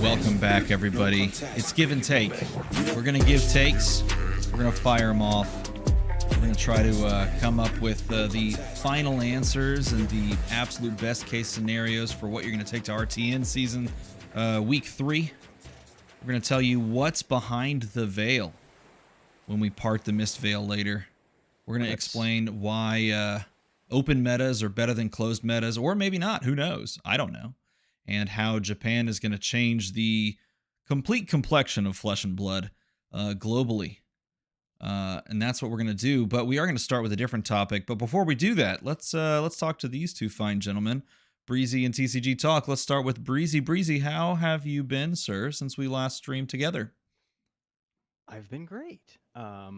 Welcome back, everybody. It's give and take. We're going to give takes. We're going to fire them off. We're going to try to come up with the final answers and the absolute best case scenarios for what you're going to take to RTN season week 3. We're going to tell you what's behind the veil when we part the mist veil later. We're going to explain why open metas are better than closed metas, or maybe not. Who knows? I don't know. And how Japan is going to change the complete complexion of Flesh and Blood globally. And that's what we're going to do. But we are going to start with a different topic. But before we do that, let's talk to these two fine gentlemen, Breezy and TCG Talk. Let's start with Breezy. Breezy, how have you been, sir, since we last streamed together? I've been great. I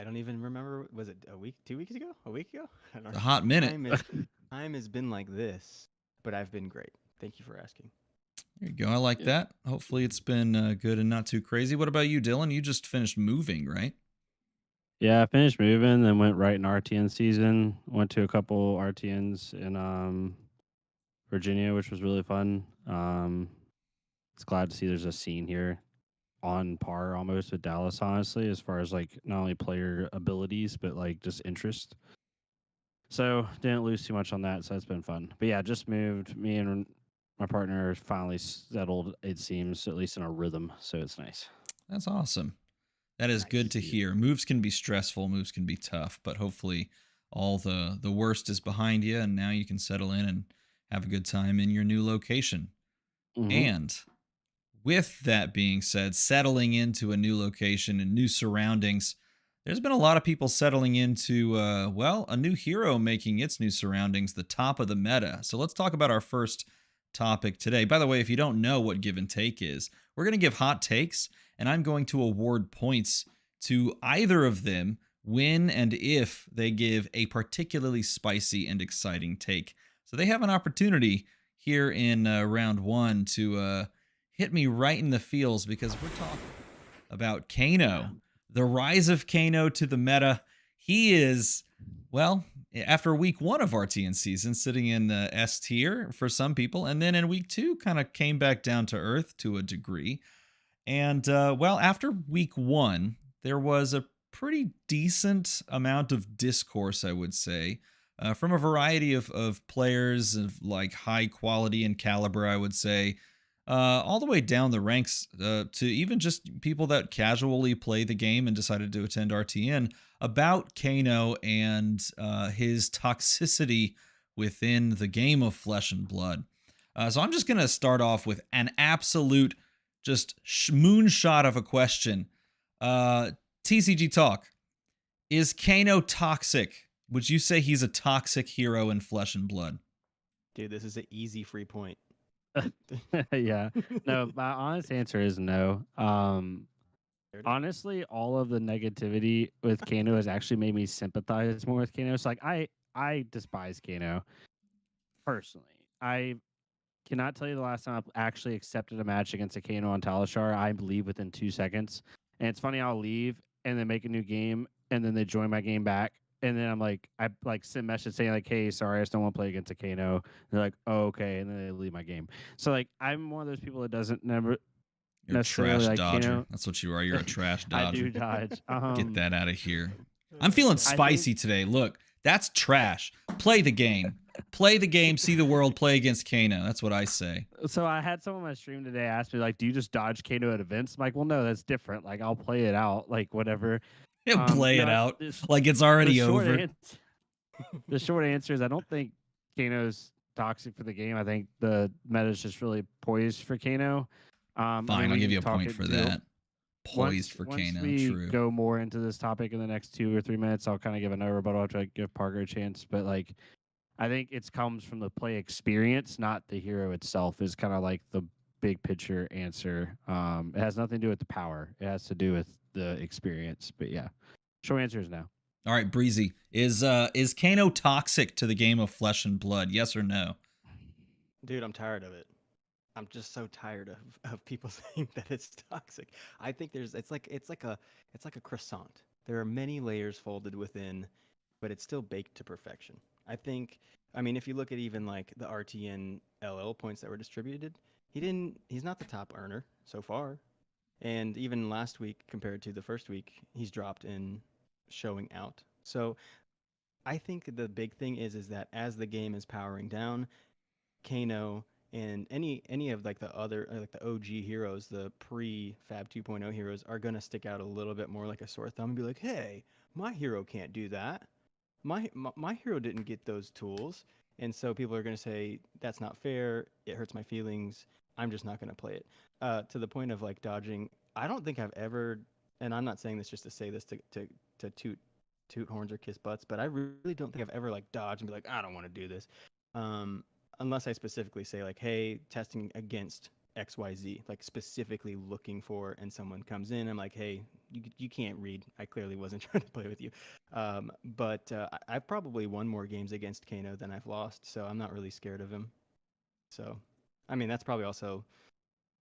don't even remember. Was it a week, 2 weeks ago, a week ago? I don't know. A hot minute. Time has been like this, but I've been great. Thank you for asking. There you go. I like that. Hopefully it's been good and not too crazy. What about you, Dylan? You just finished moving, right? Yeah, I finished moving, then went right in RTN season. Went to a couple RTNs in Virginia, which was really fun. It's glad to see there's a scene here on par almost with Dallas, honestly, as far as like not only player abilities, but like just interest. So didn't lose too much on that, so it's been fun. But yeah, just moved. Me and my partner finally settled, it seems, at least in a rhythm, so it's nice. That's awesome. That is good to hear. Moves can be stressful, moves can be tough, but hopefully all the worst is behind you, and now you can settle in and have a good time in your new location. And with that being said, settling into a new location and new surroundings, there's been a lot of people settling into, a new hero making its new surroundings the top of the meta. So let's talk about our first topic today. By the way, if you don't know what give and take is, we're going to give hot takes, and I'm going to award points to either of them when and if they give a particularly spicy and exciting take. So they have an opportunity here in round 1 to hit me right in the feels, because we're talking about Kano, the rise of Kano to the meta. He is, well, after week 1 of RTN season, sitting in the S tier for some people, and then in week 2 kind of came back down to earth to a degree. And after week 1, there was a pretty decent amount of discourse, I would say, from a variety of players of like high quality and caliber, I would say, all the way down the ranks to even just people that casually play the game and decided to attend RTN, about Kano and his toxicity within the game of Flesh and Blood. So I'm just going to start off with an absolute just moonshot of a question. TCG Talk, is Kano toxic? Would you say he's a toxic hero in Flesh and Blood? Dude, this is an easy free point. Yeah. No, my honest answer is no. Honestly, all of the negativity with Kano has actually made me sympathize more with Kano. So like I despise Kano personally. I cannot tell you the last time I've actually accepted a match against a Kano on Talishar. I leave within 2 seconds. And it's funny, I'll leave and then make a new game, and then they join my game back. And then I send message saying like, hey, sorry, I just don't want to play against a Kano. And they're like, oh, okay. And then they leave my game. So like I'm one of those people that doesn't never You're a trash like dodger. Kano. That's what you are. You're a trash dodger. I do dodge. Get that out of here. I'm feeling spicy today. Look, that's trash. Play the game. Play the game, see the world, play against Kano. That's what I say. So I had someone on my stream today ask me, like, do you just dodge Kano at events? I'm like, well, no, that's different. Like, I'll play it out, like, whatever. Play it out like it's already over. The short answer is I don't think Kano's toxic for the game. I think the meta is just really poised for Kano. Fine, I'll give you a point for that. Poised for Kano, once we true. go more into this topic in the next 2 or 3 minutes, I'll kind of give another rebuttal after I give Parker a chance. But, like, I think it comes from the play experience, not the hero itself, is kind of like the big picture answer. It has nothing to do with the power. It has to do with the experience. But yeah, short answer is no. All right, Breezy, is Kano toxic to the game of Flesh and Blood? Yes or no? Dude, I'm tired of it. I'm just so tired of people saying that it's toxic. I think it's like a croissant. There are many layers folded within, but it's still baked to perfection. I think, I mean, if you look at even like the RTN LL points that were distributed, he's not the top earner so far. And even last week compared to the first week, he's dropped in showing out. So I think the big thing is that as the game is powering down, Kano and any of like the other like the OG heroes, the pre Fab 2.0 heroes are gonna stick out a little bit more like a sore thumb and be like, hey, my hero can't do that. My hero didn't get those tools, and so people are going to say that's not fair. It hurts my feelings. I'm just not going to play it. To the point of like dodging. I don't think I've ever, and I'm not saying this just to say this to toot horns or kiss butts, but I really don't think I've ever like dodged and be like, I don't want to do this, um, unless I specifically say like, hey, testing against XYZ, like specifically looking for, and someone comes in, I'm like, hey, you can't read. I clearly wasn't trying to play with you. But I've probably won more games against Kano than I've lost, so I'm not really scared of him. So, I mean, that's probably also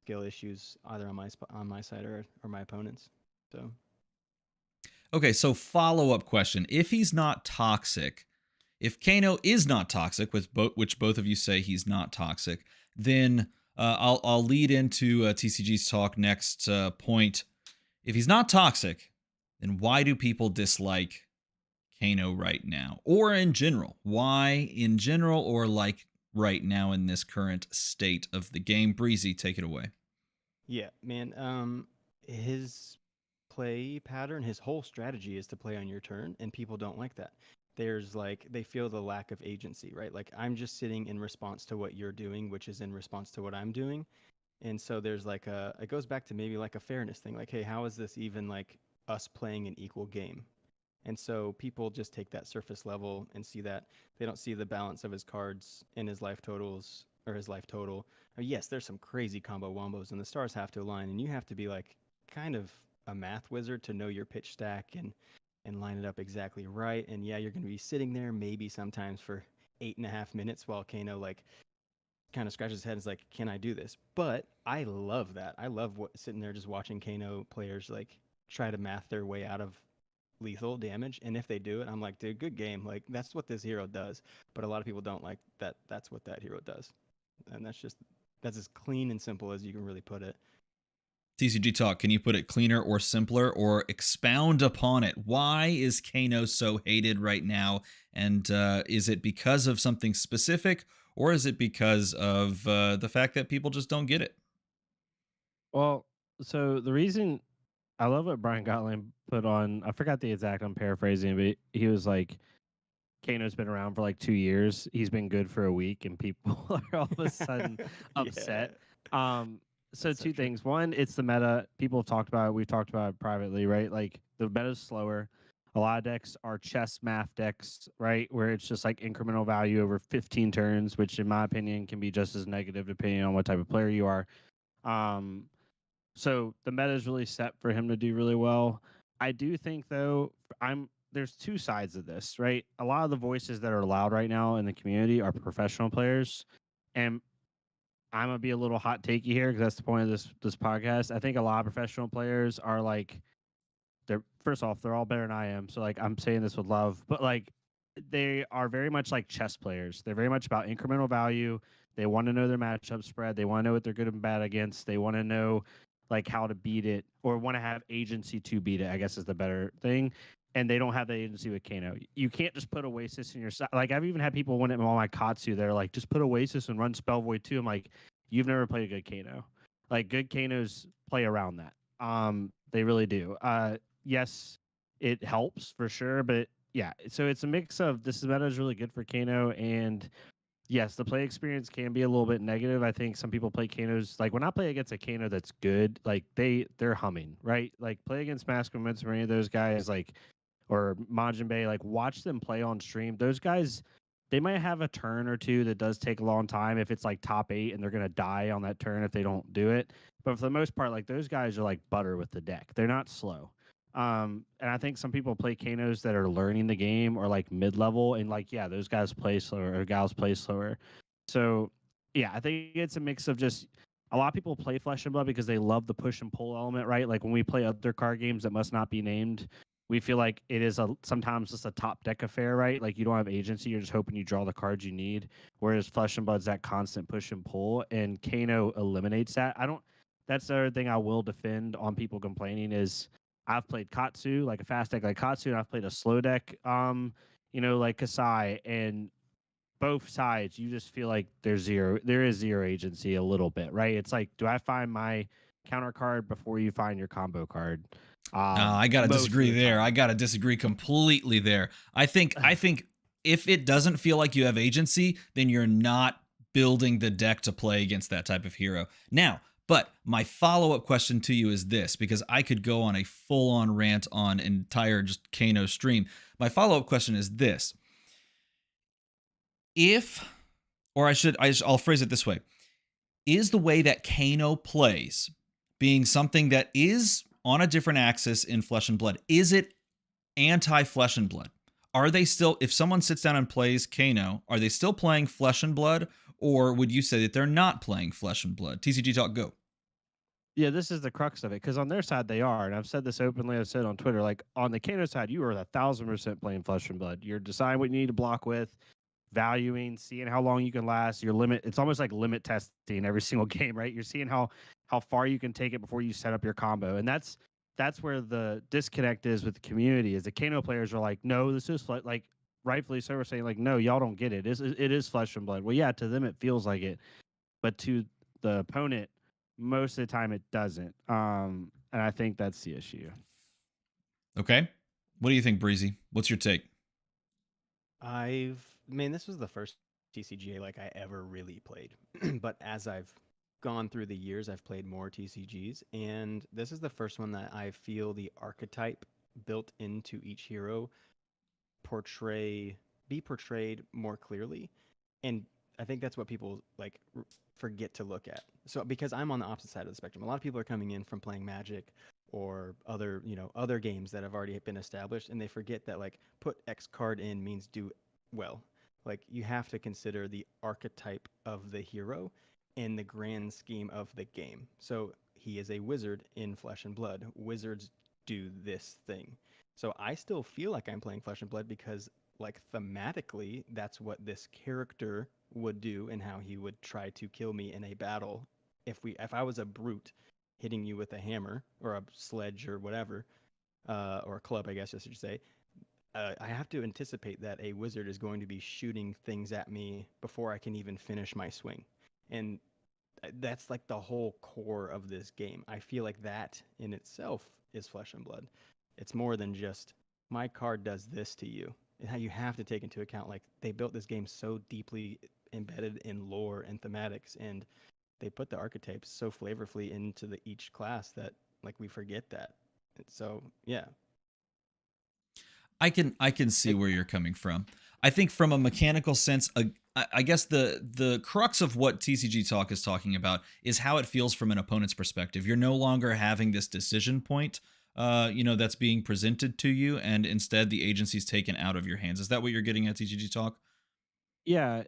skill issues either on my side or my opponents. So, Okay, so follow-up question. If he's not toxic, if Kano is not toxic, which both of you say he's not toxic, then I'll lead into TCG's talk next point. If he's not toxic, then why do people dislike Kano right now, or in general? Why in general, or like right now in this current state of the game? Breezy, take it away. yeah, man. His play pattern, his whole strategy is to play on your turn, and people don't like that. There's like they feel the lack of agency, right? Like I'm just sitting in response to what you're doing, which is in response to what I'm doing. And so there's like it goes back to maybe like a fairness thing. Like, hey, how is this even like us playing an equal game? And so people just take that surface level and see that. They don't see the balance of his cards and his life totals or his life total. Yes, there's some crazy combo wombos and the stars have to align and you have to be like kind of a math wizard to know your pitch stack and line it up exactly right. And yeah, you're going to be sitting there maybe sometimes for 8.5 minutes while Kano like kind of scratches his head and is like, can I do this? But I love that. I love sitting there just watching Kano players like try to math their way out of lethal damage. And if they do it, I'm like, dude, good game. Like that's what this hero does. But a lot of people don't like that. That's what that hero does. And that's as clean and simple as you can really put it. TCG Talk, can you put it cleaner or simpler or expound upon it? Why is Kano so hated right now? And is it because of something specific, or is it because of the fact that people just don't get it? Well, so the reason I love what Brian Gotland put on, I forgot the exact, I'm paraphrasing, but he was like, Kano's been around for like 2 years. He's been good for a week, and people are all of a sudden Yeah, upset. Um, so that's so two true. things. One, it's the meta. People have talked about it. We've talked about it privately, right? Like the meta's slower. A lot of decks are chess math decks, right? Where it's just like incremental value over 15 turns, which in my opinion can be just as negative depending on what type of player you are. Um, so the meta is really set for him to do really well. I do think though, there's two sides of this, right? A lot of the voices that are loud right now in the community are professional players, and I'm gonna be a little hot takey here because that's the point of this podcast. I think a lot of professional players are like they're first off they're all better than I am, so like I'm saying this with love, but like they are very much like chess players. They're very much about incremental value. They want to know their matchup spread. They want to know what they're good and bad against. They want to know like how to beat it or want to have agency to beat it, I guess is the better thing. And they don't have the agency with Kano. You can't just put Oasis in your side. Like I've even had people win it on my Katsu. They're like, just put Oasis and run Spell Void too. I'm like, you've never played a good Kano. Like good Kanos play around that. They really do. Yes, it helps for sure, but yeah, so it's a mix of this meta is really good for Kano, and yes, the play experience can be a little bit negative. I think some people play Kanos like when I play against a Kano that's good, like they're humming, right? Like play against Mask Momentum or any of those guys, like or Majin Bay, like watch them play on stream. Those guys, they might have a turn or two that does take a long time if it's like top 8 and they're gonna die on that turn if they don't do it. But for the most part, like those guys are like butter with the deck. They're not slow. And I think some people play Kanos that are learning the game or like mid level, and like yeah, those guys play slower or gals play slower. So yeah, I think it's a mix of just a lot of people play Flesh and Blood because they love the push and pull element, right? Like when we play other card games that must not be named, we feel like it is sometimes just a top deck affair, right? Like you don't have agency, you're just hoping you draw the cards you need. Whereas Flesh and Blood's that constant push and pull, and Kano eliminates that. I don't. That's the other thing I will defend on people complaining is I've played Katsu, like a fast deck like Katsu, and I've played a slow deck, like Kasai, and both sides, you just feel like there is zero agency a little bit, right? It's like, do I find my counter card before you find your combo card? I gotta disagree there. I gotta disagree completely there. I think if it doesn't feel like you have agency, then you're not building the deck to play against that type of hero. Now, but my follow-up question to you is this, because I could go on a full-on rant on entire just Kano stream. My follow-up question is this. I'll phrase it this way. Is the way that Kano plays being something that is on a different axis in Flesh and Blood? Is it anti-Flesh and Blood? Are they still, if someone sits down and plays Kano, are they still playing Flesh and Blood, or would you say that they're not playing Flesh and Blood? TCG Talk, go. Yeah, this is the crux of it, because on their side they are, and I've said this openly. I've said on Twitter, like on the Kano side, you are 1,000% playing Flesh and Blood. You're deciding what you need to block with, valuing, seeing how long you can last. Your limit. It's almost like limit testing every single game, right? You're seeing how far you can take it before you set up your combo, and that's where the disconnect is with the community. Is the Kano players are like, no, this is like rightfully so. We're saying like, no, y'all don't get it. It is Flesh and Blood. Well, yeah, to them it feels like it, but to the opponent, most of the time it doesn't. And I think that's the issue. Okay, what do you think, Breezy? What's your take? This was the first TCGA like I ever really played. But as I've gone through the years, I've played more TCGs, and this is the first one that I feel the archetype built into each hero be portrayed more clearly. And I think that's what people like forget to look at. So because I'm on the opposite side of the spectrum, a lot of people are coming in from playing Magic or other games that have already been established, and they forget that like put X card in means do well. Like you have to consider the archetype of the hero in the grand scheme of the game. So he is a wizard in Flesh and Blood. Wizards do this thing. So I still feel like I'm playing Flesh and Blood because like thematically that's what this character would do and how he would try to kill me in a battle. If I was a brute hitting you with a hammer or a sledge or whatever, or a club, I guess I should say, I have to anticipate that a wizard is going to be shooting things at me before I can even finish my swing. And that's like the whole core of this game. I feel like that in itself is Flesh and Blood. It's more than just my card does this to you. And how you have to take into account, like they built this game so deeply embedded in lore and thematics, and they put the archetypes so flavorfully into each class that like we forget that. So yeah, I can see where you're coming from. I think from a mechanical sense, I guess the crux of what TCG Talk is talking about is how it feels from an opponent's perspective. You're no longer having this decision point, that's being presented to you, and instead the agency's taken out of your hands. Is that what you're getting at, TCG Talk? Yeah.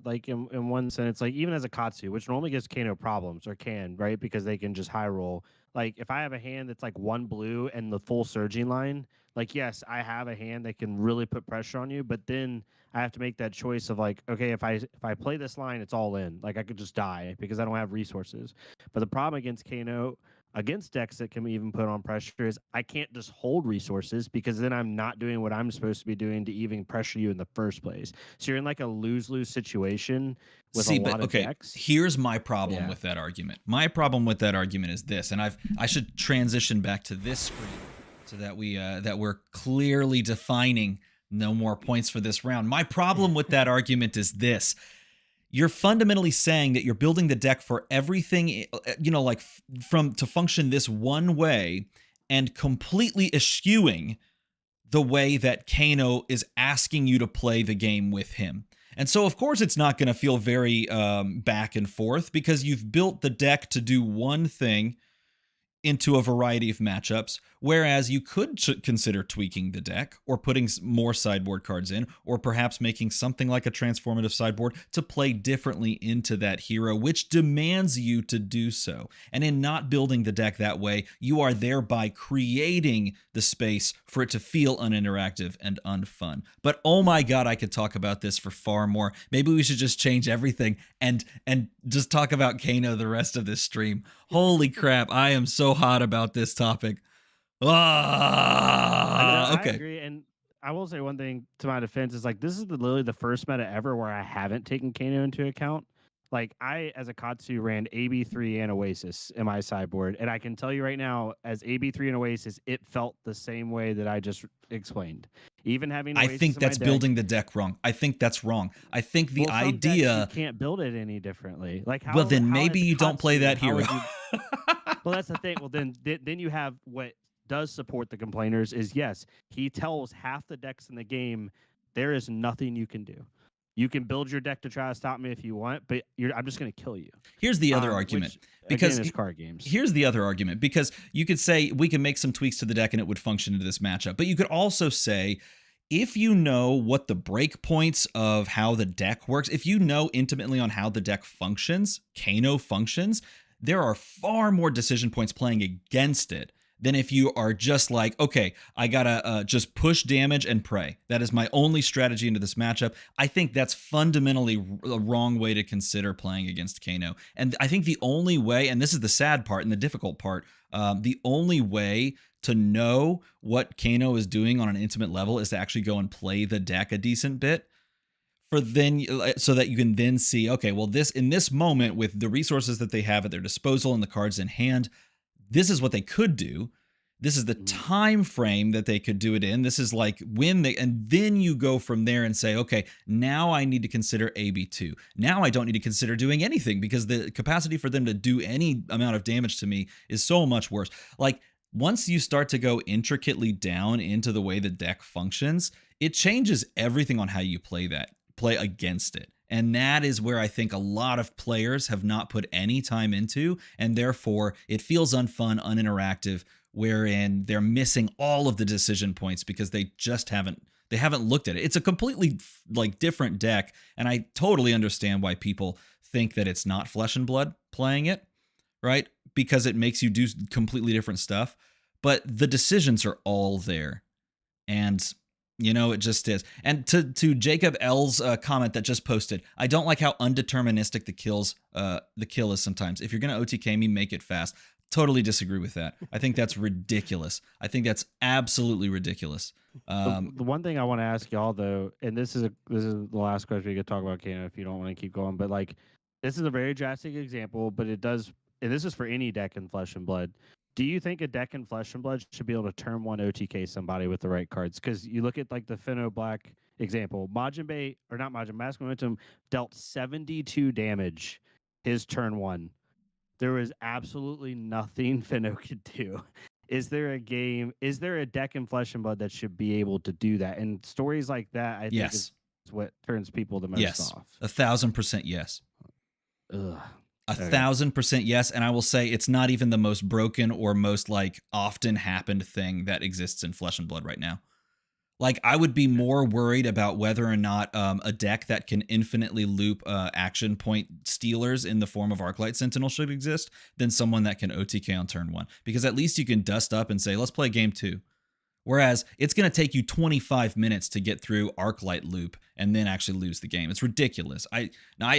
Like in one sense, like even as a Katsu, which normally gives Kano problems, or can, right? Because they can just high roll. Like if I have a hand that's like one blue and the full surging line, like yes, I have a hand that can really put pressure on you, but then I have to make that choice of like, okay, if I play this line, it's all in. Like I could just die because I don't have resources. But the problem against Kano, against decks that can even put on pressure, is I can't just hold resources, because then I'm not doing what I'm supposed to be doing to even pressure you in the first place. So you're in like a lose-lose situation with a lot of decks. Here's my problem with that argument. My problem with that argument is this, and I should transition back to this screen so that we're clearly defining no more points for this round. My problem with that argument is this. You're fundamentally saying that you're building the deck for everything, to function this one way, and completely eschewing the way that Kano is asking you to play the game with him. And so, of course, it's not going to feel very back and forth, because you've built the deck to do one thing into a variety of matchups, whereas you could consider tweaking the deck or putting more sideboard cards in, or perhaps making something like a transformative sideboard to play differently into that hero, which demands you to do so. And in not building the deck that way, you are thereby creating the space for it to feel uninteractive and unfun. But oh my god, I could talk about this for far more. Maybe we should just change everything and just talk about Kano the rest of this stream. Holy crap, I am so hot about this topic. I Okay. agree, and I will say one thing to my defense is like this is literally the first meta ever where I haven't taken Kano into account. Like I, as a Katsu, ran AB3 and Oasis in my sideboard, and I can tell you right now, as AB3 and Oasis, it felt the same way that I just explained. Even having Oasis I think in my that's deck, building the deck wrong. I think that's wrong. I think the well, some idea decks you can't build it any differently. Like how? well, then how maybe as a you don't play Katsu, that how hero. would you- Well, that's the thing. Well, then you have what does support the complainers is yes, he tells half the decks in the game there is nothing you can do. You can build your deck to try to stop me if you want, but I'm just going to kill you. Here's the other argument. Which, Because again, it's card games. Here's the other argument, because you could say we can make some tweaks to the deck and it would function into this matchup. But you could also say, if you know what the breakpoints of how the deck works, if you know intimately on how the deck functions, Kano functions, there are far more decision points playing against it than if you are just like, okay, I gotta just push damage and pray. That is my only strategy into this matchup. I think that's fundamentally a wrong way to consider playing against Kano. And I think the only way, and this is the sad part and the difficult part, the only way to know what Kano is doing on an intimate level is to actually go and play the deck a decent bit. For then, so that you can then see, okay, well, this in this moment with the resources that they have at their disposal and the cards in hand, this is what they could do. This is the time frame that they could do it in. This is like when they, and then you go from there and say, okay, now I need to consider AB2. Now I don't need to consider doing anything because the capacity for them to do any amount of damage to me is so much worse. Like once you start to go intricately down into the way the deck functions, it changes everything on how you play against it. And that is where I think a lot of players have not put any time into, and therefore it feels unfun, uninteractive, wherein they're missing all of the decision points because they just haven't looked at it. It's a completely like different deck, and I totally understand why people think that it's not flesh and blood playing it, right? Because it makes you do completely different stuff, but the decisions are all there. And you know, it just is. And to Jacob L's comment that just posted, I don't like how undeterministic the kill is sometimes. If you're going to OTK me, make it fast. Totally disagree with that. I think that's ridiculous. I think that's absolutely ridiculous. The one thing I want to ask y'all though, and this is the last question we could talk about, Kano, if you don't want to keep going, but like this is a very drastic example, but it does, and this is for any deck in Flesh and Blood. Do you think a deck in Flesh and Blood should be able to turn one OTK somebody with the right cards? Because you look at like the Finno Black example, Mask Momentum dealt 72 damage his turn one. There was absolutely nothing Finno could do. Is there a deck in Flesh and Blood that should be able to do that? And stories like that, I think, is what turns people the most off. 1,000% yes. Ugh. 1,000% yes, and I will say it's not even the most broken or most like often happened thing that exists in Flesh and Blood right now. Like I would be more worried about whether or not a deck that can infinitely loop action point stealers in the form of Arclight Sentinel should exist than someone that can OTK on turn one, because at least you can dust up and say, let's play game two. Whereas it's going to take you 25 minutes to get through Arclight loop and then actually lose the game. It's ridiculous. I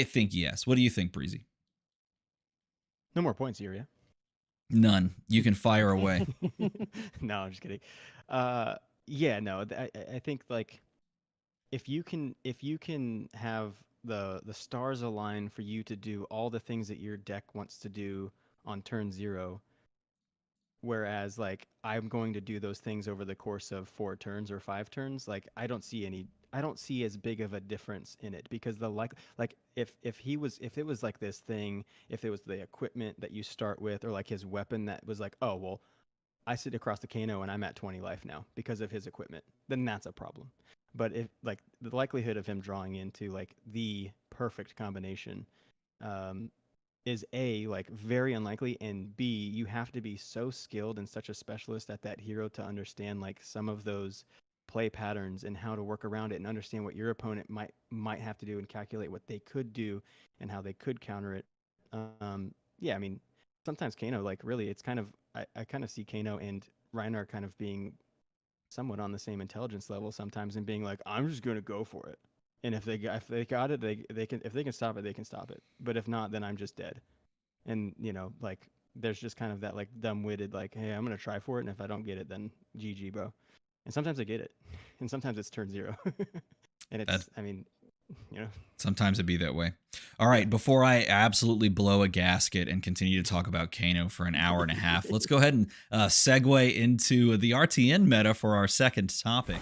think yes. What do you think, Breezy? No more points here, yeah? None. You can fire away. No, I'm just kidding. Yeah, no, I think like if you can have the stars align for you to do all the things that your deck wants to do on turn 0, whereas like I'm going to do those things over the course of 4 turns or 5 turns, like I don't see as big of a difference in it, because the like if it was like this thing, if it was the equipment that you start with, or like his weapon that was like, oh well, I sit across the Kano and I'm at 20 life now because of his equipment, then that's a problem. But if like the likelihood of him drawing into like the perfect combination is A, like very unlikely, and B, you have to be so skilled and such a specialist at that hero to understand like some of those play patterns and how to work around it and understand what your opponent might have to do and calculate what they could do and how they could counter it. Yeah, I mean, sometimes Kano, like really, it's kind of I kind of see Kano and Reinar kind of being somewhat on the same intelligence level sometimes and being like, I'm just gonna go for it. And if they got it, they can if they can stop it, they can stop it. But if not, then I'm just dead. And like there's just kind of that like dumb-witted like, hey, I'm gonna try for it, and if I don't get it, then GG, bro. And sometimes I get it, and sometimes it's turn 0. And That I mean, sometimes it be that way. All right, before I absolutely blow a gasket and continue to talk about Kano for an hour and a half, let's go ahead and segue into the RTN meta for our second topic.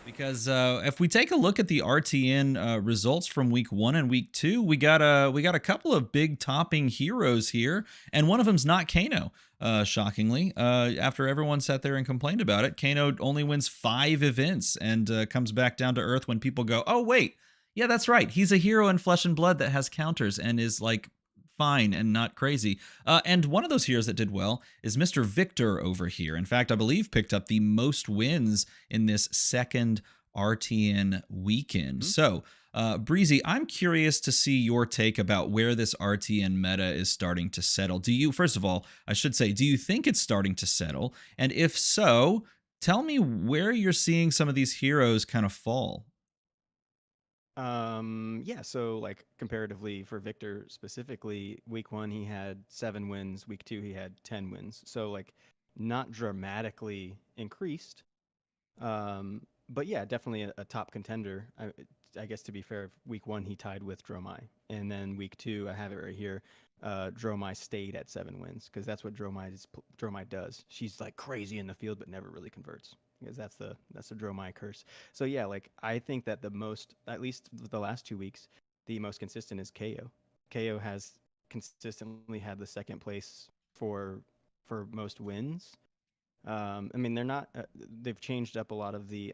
Because if we take a look at the RTN results from week 1 and week 2, we got a couple of big topping heroes here, and one of them's not Kano. Shockingly, after everyone sat there and complained about it, Kano only wins 5 events and comes back down to earth when people go, "Oh wait, yeah, that's right. He's a hero in Flesh and Blood that has counters and is like fine and not crazy." And one of those heroes that did well is Mr. Victor over here. In fact, I believe picked up the most wins in this second RTN weekend. So, Breezy, I'm curious to see your take about where this RTN meta is starting to settle. Do you, first of all, I should say, do you think it's starting to settle? And if so, tell me where you're seeing some of these heroes kind of fall. Yeah, so like comparatively for Victor specifically, week 1 he had 7 wins, week 2 he had 10 wins. So like not dramatically increased. But yeah, definitely a top contender. I guess to be fair, week 1 he tied with Dromai, and then week 2 I have it right here. Dromai stayed at 7 wins because that's what Dromai does. She's like crazy in the field, but never really converts because that's the Dromai curse. So yeah, like I think that the most, at least the last 2 weeks, the most consistent is KO. KO has consistently had the second place for most wins. I mean, they're not. They've changed up a lot of the.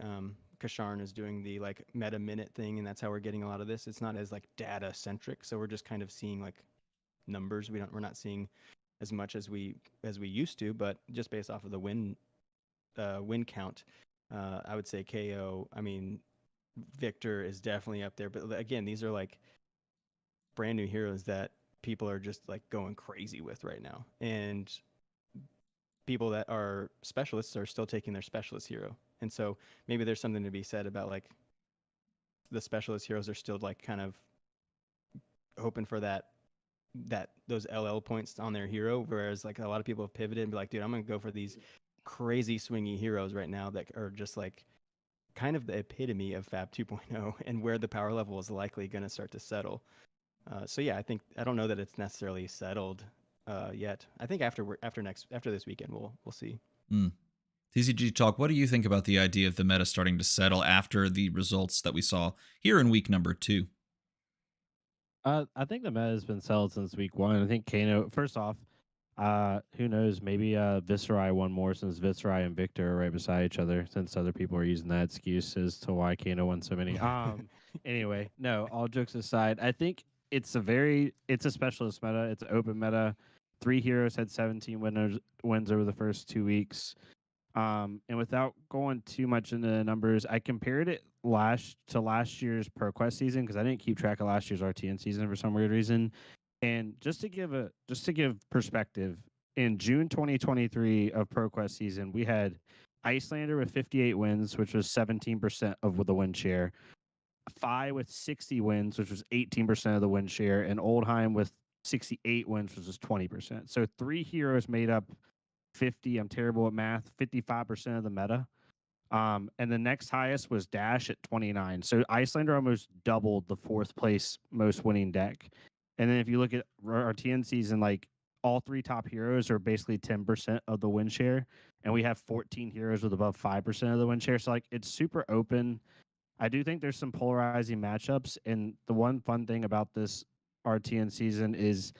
Kasharn is doing the like meta minute thing, and that's how we're getting a lot of this. It's not as like data centric, so we're just kind of seeing like numbers. We're not seeing as much as we used to, but just based off of the win count, I would say KO. I mean, Victor is definitely up there, but again, these are like brand new heroes that people are just like going crazy with right now, and people that are specialists are still taking their specialist hero. And so maybe there's something to be said about like the specialist heroes are still like kind of hoping for those LL points on their hero, whereas like a lot of people have pivoted and be like, dude, I'm gonna go for these crazy swingy heroes right now that are just like kind of the epitome of Fab 2.0 and where the power level is likely going to start to settle. So yeah, I don't know that it's necessarily settled yet. I think after this weekend we'll see. TCG Talk, what do you think about the idea of the meta starting to settle after the results that we saw here in week number 2? I think the meta has been settled since week 1. I think Kano, first off, who knows, maybe Viscerai won more since Viscerai and Victor are right beside each other, since other people are using that excuse as to why Kano won so many. Anyway, no, all jokes aside, I think it's a specialist meta. It's an open meta. 3 heroes had 17 wins over the first 2 weeks. And without going too much into the numbers, I compared it last year's ProQuest season because I didn't keep track of last year's RTN season for some weird reason. And just to give perspective, in June 2023 of ProQuest season, we had Icelander with 58 wins, which was 17% of the win share. Phi with 60 wins, which was 18% of the win share, and Oldheim with 68 wins, which was 20%. So 3 heroes made up 50. I'm terrible at math. 55% of the meta. And the next highest was Dash at 29. So Icelander almost doubled the 4th place most winning deck. And then if you look at our TN season, like all 3 top heroes are basically 10% of the win share, and we have 14 heroes with above 5% of the win share. So like it's super open. I do think there's some polarizing matchups, and the one fun thing about this RTN season is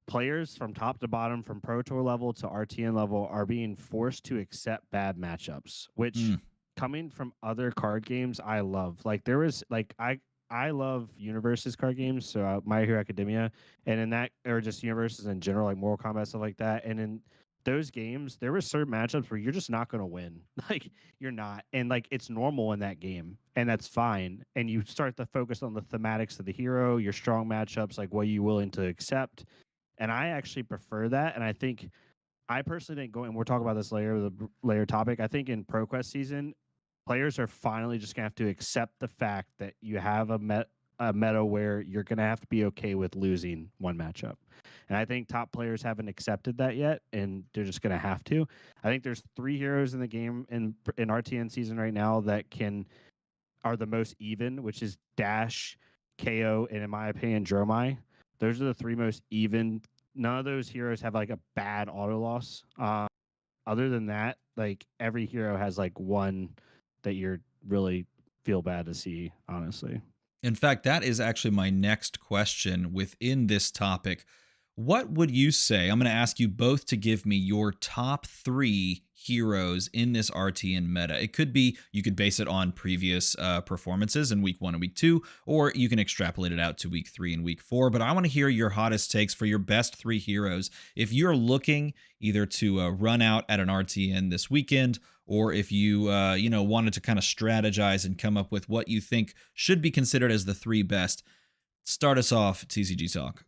players from top to bottom, from Pro Tour level to RTN level, are being forced to accept bad matchups, which coming from other card games, I love. Like there was like I I love universes card games, so My Hero Academia, and in that, or just universes in general, like Mortal Kombat stuff like that. And in those games, there were certain matchups where you're just not going to win. Like you're not, and like it's normal in that game, and that's fine. And you start to focus on the thematics of the hero, your strong matchups, like what you willing to accept. And I actually prefer that, and I think I personally think going, and we're talking about this later, the layer topic. I think in ProQuest season, players are finally just gonna have to accept the fact that you have a meta where you're gonna have to be okay with losing one matchup. And I think top players haven't accepted that yet, and they're just gonna have to. I think there's 3 heroes in the game in RTN season right now that are the most even, which is Dash, KO, and in my opinion, Dromai. Those are the 3 most even. None of those heroes have like a bad auto loss. Other than that, like every hero has like one that you're really feel bad to see, honestly. In fact, that is actually my next question within this topic. What would you say? I'm going to ask you both to give me your top 3 heroes in this RTN meta. It could be, you could base it on previous performances in week 1 and week 2, or you can extrapolate it out to week 3 and week 4. But I want to hear your hottest takes for your best 3 heroes. If you're looking either to run out at an RTN this weekend, or if you wanted to kind of strategize and come up with what you think should be considered as the 3 best. Start us off, TCG Talk.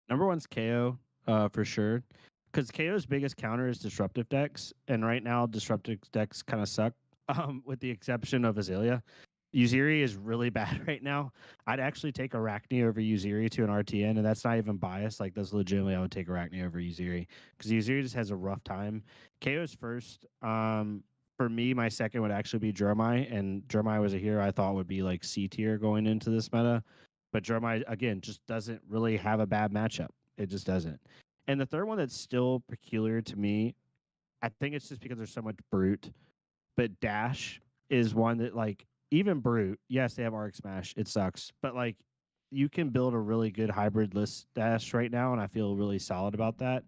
Number one's KO, for sure, because KO's biggest counter is disruptive decks, and right now disruptive decks kind of suck, with the exception of Azalea. Uziri is really bad right now. I'd actually take Arachne over Uziri to an RTN, and that's not even biased. Like, that's legitimately, I would take Arachne over Uziri because Uziri just has a rough time. KO's first. For me, my second would actually be Dromai, and Dromai was a hero I thought would be like C tier going into this meta. But Dromai, again, just doesn't really have a bad matchup. It just doesn't. And the third one that's still peculiar to me, I think it's just because there's so much brute, but Dash is one that, like, even brute, yes, they have arc smash, it sucks, but like you can build a really good hybrid list Dash right now, and I feel really solid about that.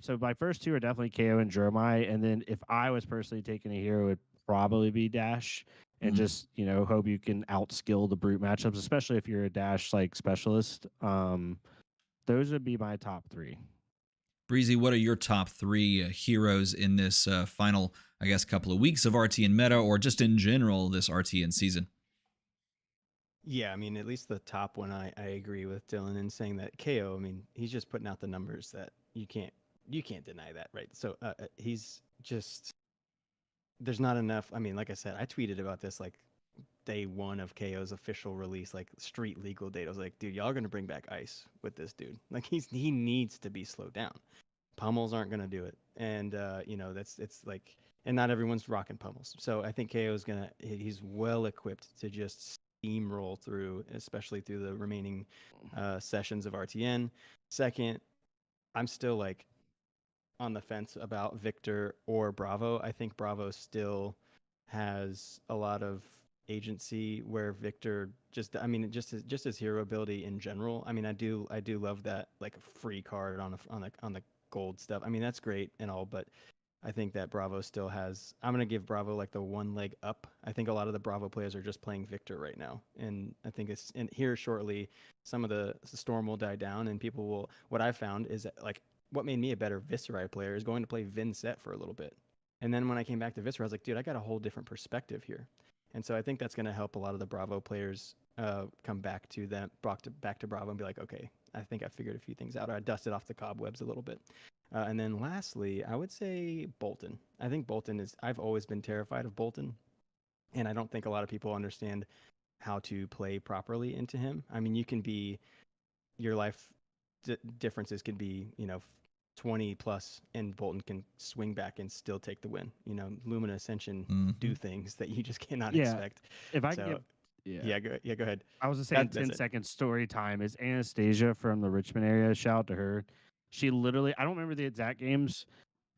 So my first 2 are definitely KO and Dromai, and then if I was personally taking a hero, it would probably be Dash, and just hope you can outskill the brute matchups, especially if you're a Dash like specialist. Those would be my top 3. Breezy, what are your top 3 heroes in this final, I guess, couple of weeks of RTN meta, or just in general this RTN season? Yeah, I mean, at least the top one, I agree with Dylan in saying that KO. I mean, he's just putting out the numbers that you can't deny that, right? So he's just, there's not enough. I mean, like I said, I tweeted about this like day 1 of KO's official release, like street legal date. I was like, dude, y'all gonna bring back ice with this dude? Like he needs to be slowed down. Pummels aren't gonna do it, and it's like, and not everyone's rocking pummels. So I think KO is he's well equipped to just steamroll through, especially through the remaining sessions of RTN. Second, I'm still like on the fence about Victor or Bravo. I think Bravo still has a lot of agency where Victor just, I mean, just his hero ability in general. I mean, I do love that like free card on the gold stuff. I mean, that's great and all, but I think that Bravo still has, I'm going to give Bravo like the one leg up. I think a lot of the Bravo players are just playing Victor right now. And I think it's, and here shortly, some of the storm will die down and people will, what I found is that like what made me a better Viscerai player is going to play Vincent for a little bit. And then when I came back to Viscerai, I was like, dude, I got a whole different perspective here. And so I think that's going to help a lot of the Bravo players come back to Bravo and be like, okay, I think I figured a few things out. Or I dusted off the cobwebs a little bit. And then lastly, I would say Bolton. I think Bolton is, I've always been terrified of Bolton. And I don't think a lot of people understand how to play properly into him. I mean, you can be, your life differences can be, 20 plus, and Bolton can swing back and still take the win. Lumina Ascension do things that you just cannot expect. If I can go ahead. I was just saying 10-second story time is Anastasia from the Richmond area. Shout out to her. She literally, I don't remember the exact games.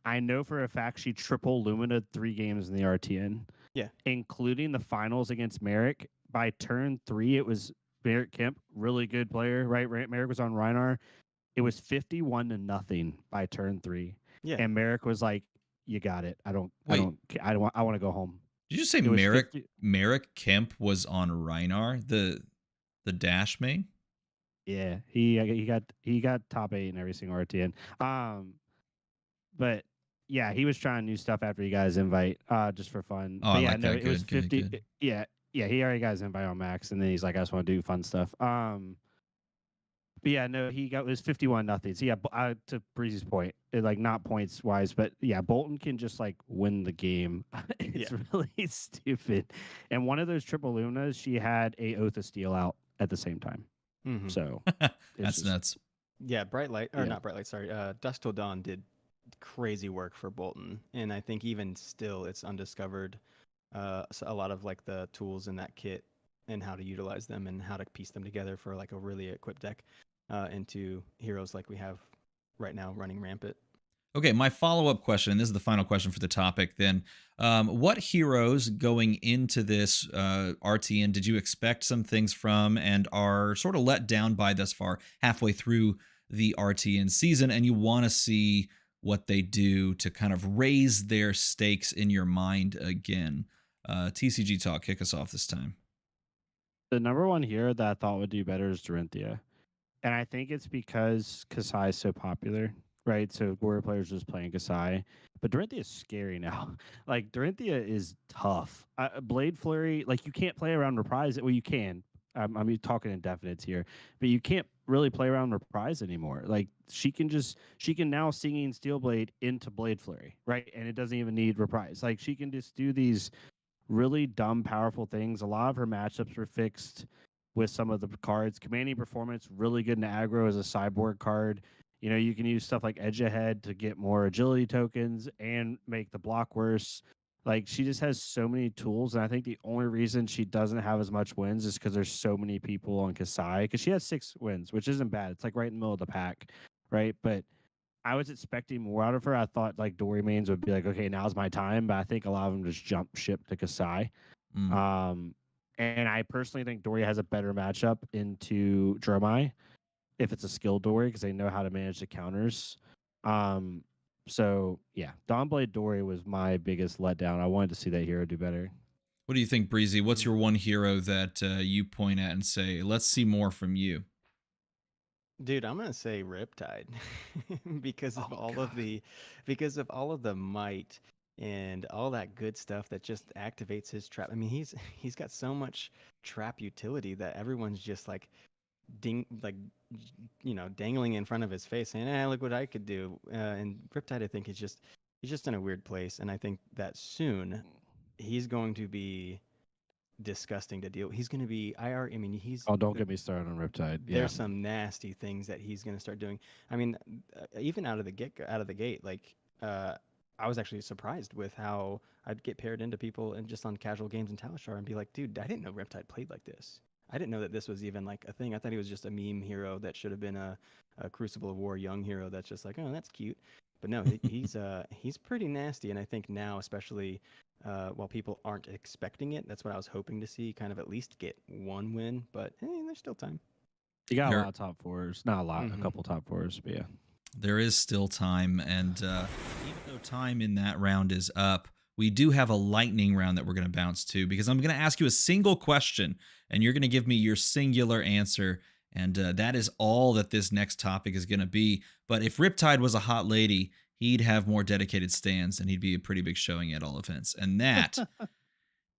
I know for a fact she triple Lumina 3 games in the RTN. Yeah. Including the finals against Merrick. By turn 3, it was Merrick Kemp, really good player, right? Merrick was on Reinar. It was 51-0 by turn 3. Yeah. And Merrick was like, "You got it. I want to go home." Did you say It was Merrick Kemp was on Reinar, the Dash main? Yeah, he got top 8 in every single RTN. But yeah, he was trying new stuff after he got his invite, just for fun. Oh, I But yeah, like no, that. it was Good. 50. Yeah, yeah, he already got his invite on Max, and then he's like, I just want to do fun stuff. But yeah, no, it was 51-0. So yeah, to Breezy's point, like not points wise, but yeah, Bolton can just like win the game. It's really stupid. And one of those triple Lunas, she had a Oath of Steel out at the same time. Mm-hmm. So That's nuts. Yeah, Bright Light, or Yeah. not Bright Light, sorry. Dusk Till Dawn did crazy work for Bolton. And I think even still it's undiscovered so a lot of like the tools in that kit and how to utilize them and how to piece them together for like a really equipped deck into heroes like we have right now running rampant. Okay, my follow-up question, and this is the final question for the topic then. What heroes going into this RTN did you expect some things from and are sort of let down by thus far, halfway through the RTN season, and you want to see what they do to kind of raise their stakes in your mind again? TCG Talk, kick us off this time. The number one hero that I thought would do better is Dorinthia. And I think it's because Kasai is so popular, right? So Warrior players just playing Kasai. But Dorinthia is scary now. Like, Dorinthia is tough. Blade Flurry, like, you can't play around Reprise. Well, you can. I'm talking indefinites here. But you can't really play around Reprise anymore. Like, she can now Singing Steel Blade into Blade Flurry, right? And it doesn't even need Reprise. Like, she can just do these really dumb, powerful things. A lot of her matchups were fixed with some of the cards. Commanding Performance, really good in aggro as a cyborg card. You know, you can use stuff like Edge Ahead to get more agility tokens and make the block worse. Like, she just has so many tools, and I think the only reason she doesn't have as much wins is because there's so many people on Kasai. Because she has 6 wins, which isn't bad. It's like right in the middle of the pack, right? But I was expecting more out of her. I thought like Dory mains would be like, okay, now's my time, but I think a lot of them just jump ship to Kasai. And I personally think Dory has a better matchup into Dromai if it's a skill Dory because they know how to manage the counters. So yeah, Dawnblade Dory was my biggest letdown. I wanted to see that hero do better. What do you think, Breezy? What's your one hero that you point at and say, let's see more from you? Dude, I'm gonna say Riptide because of because of all of the might and all that good stuff that just activates his trap. I mean, he's got so much trap utility that everyone's just like dangling in front of his face, saying, look what I could do." And Riptide, I think, he's just in a weird place, and I think that soon he's going to be disgusting to deal. He's going to be IR. I mean, don't get me started on Riptide. There's some nasty things that he's going to start doing. I mean, even out of the gate, like I was actually surprised with how I'd get paired into people and just on casual games in Talishar and be like, dude, I didn't know Riptide played like this. I didn't know that this was even like a thing. I thought he was just a meme hero that should have been a Crucible of War young hero that's just like, oh, that's cute. But no, he's pretty nasty, and I think now, especially while people aren't expecting it, that's what I was hoping to see, kind of at least get one win. But hey, there's still time. You got a lot of top 4s, not a lot, a couple top 4s, but yeah, there is still time, and even though time in that round is up, we do have a lightning round that we're going to bounce to because I'm going to ask you a single question, and you're going to give me your singular answer. And that is all that this next topic is going to be. But if Riptide was a hot lady, he'd have more dedicated stands and he'd be a pretty big showing at all events. And that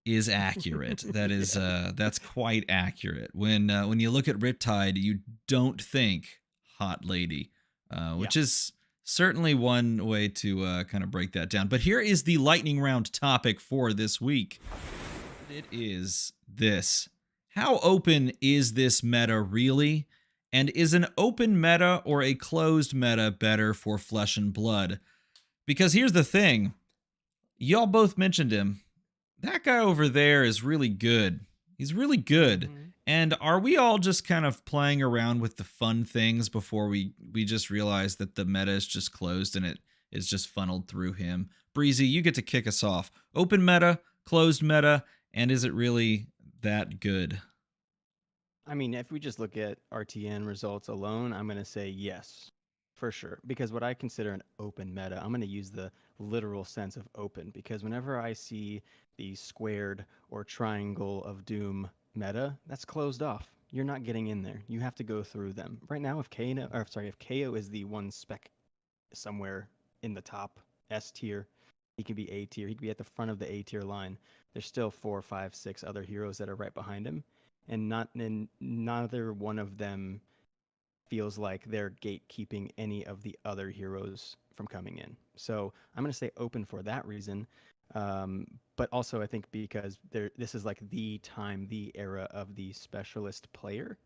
is accurate. That is that's quite accurate. When you look at Riptide, you don't think hot lady, which is certainly one way to kind of break that down. But here is the lightning round topic for this week. It is this. How open is this meta really? And is an open meta or a closed meta better for Flesh and Blood? Because here's the thing. Y'all both mentioned him. That guy over there is really good. He's really good. Mm-hmm. And are we all just kind of playing around with the fun things before we just realize that the meta is just closed and it is just funneled through him? Breezy, you get to kick us off. Open meta, closed meta, and is it really that good? I mean, if we just look at RTN results alone, I'm going to say yes For sure. Because what I consider an open meta, I'm going to use the literal sense of open, because whenever I see the squared or triangle of doom meta, that's closed off. You're not getting in there. You have to go through them. Right now, if KO is the one spec somewhere in the top S tier, he can be A tier. He can be at the front of the A tier line. There's still 4, 5, 6 other heroes that are right behind him, and neither one of them feels like they're gatekeeping any of the other heroes from coming in. So I'm going to say open for that reason. But also I think because this is like the time, the era of the specialist player,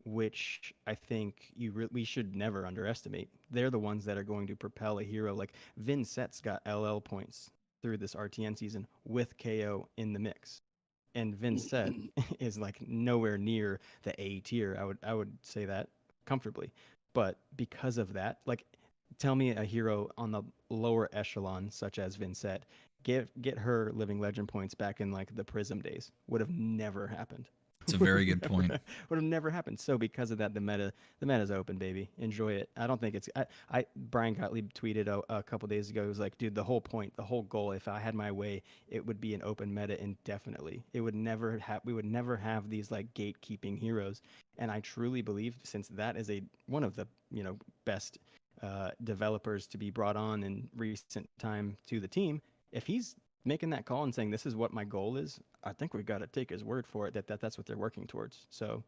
which I think we should never underestimate. They're the ones that are going to propel a hero. Like Vincett's got LL points through this RTN season with KO in the mix. And Vincett is like nowhere near the A tier. I would say that comfortably. But because of that, like tell me a hero on the lower echelon such as Vincett, get her living legend points back in like the Prism days. Would have never happened. It's a very good point. Would have never happened. So because of that, the meta's open, baby. Enjoy it. I don't think it's. Brian Gottlieb tweeted a couple days ago. He was like, dude, the whole point, the whole goal, if I had my way, it would be an open meta indefinitely. It would never have. We would never have these like gatekeeping heroes. And I truly believe, since that is one of the best developers to be brought on in recent time to the team, if he's making that call and saying this is what my goal is, I think we've got to take his word for it that's what they're working towards. So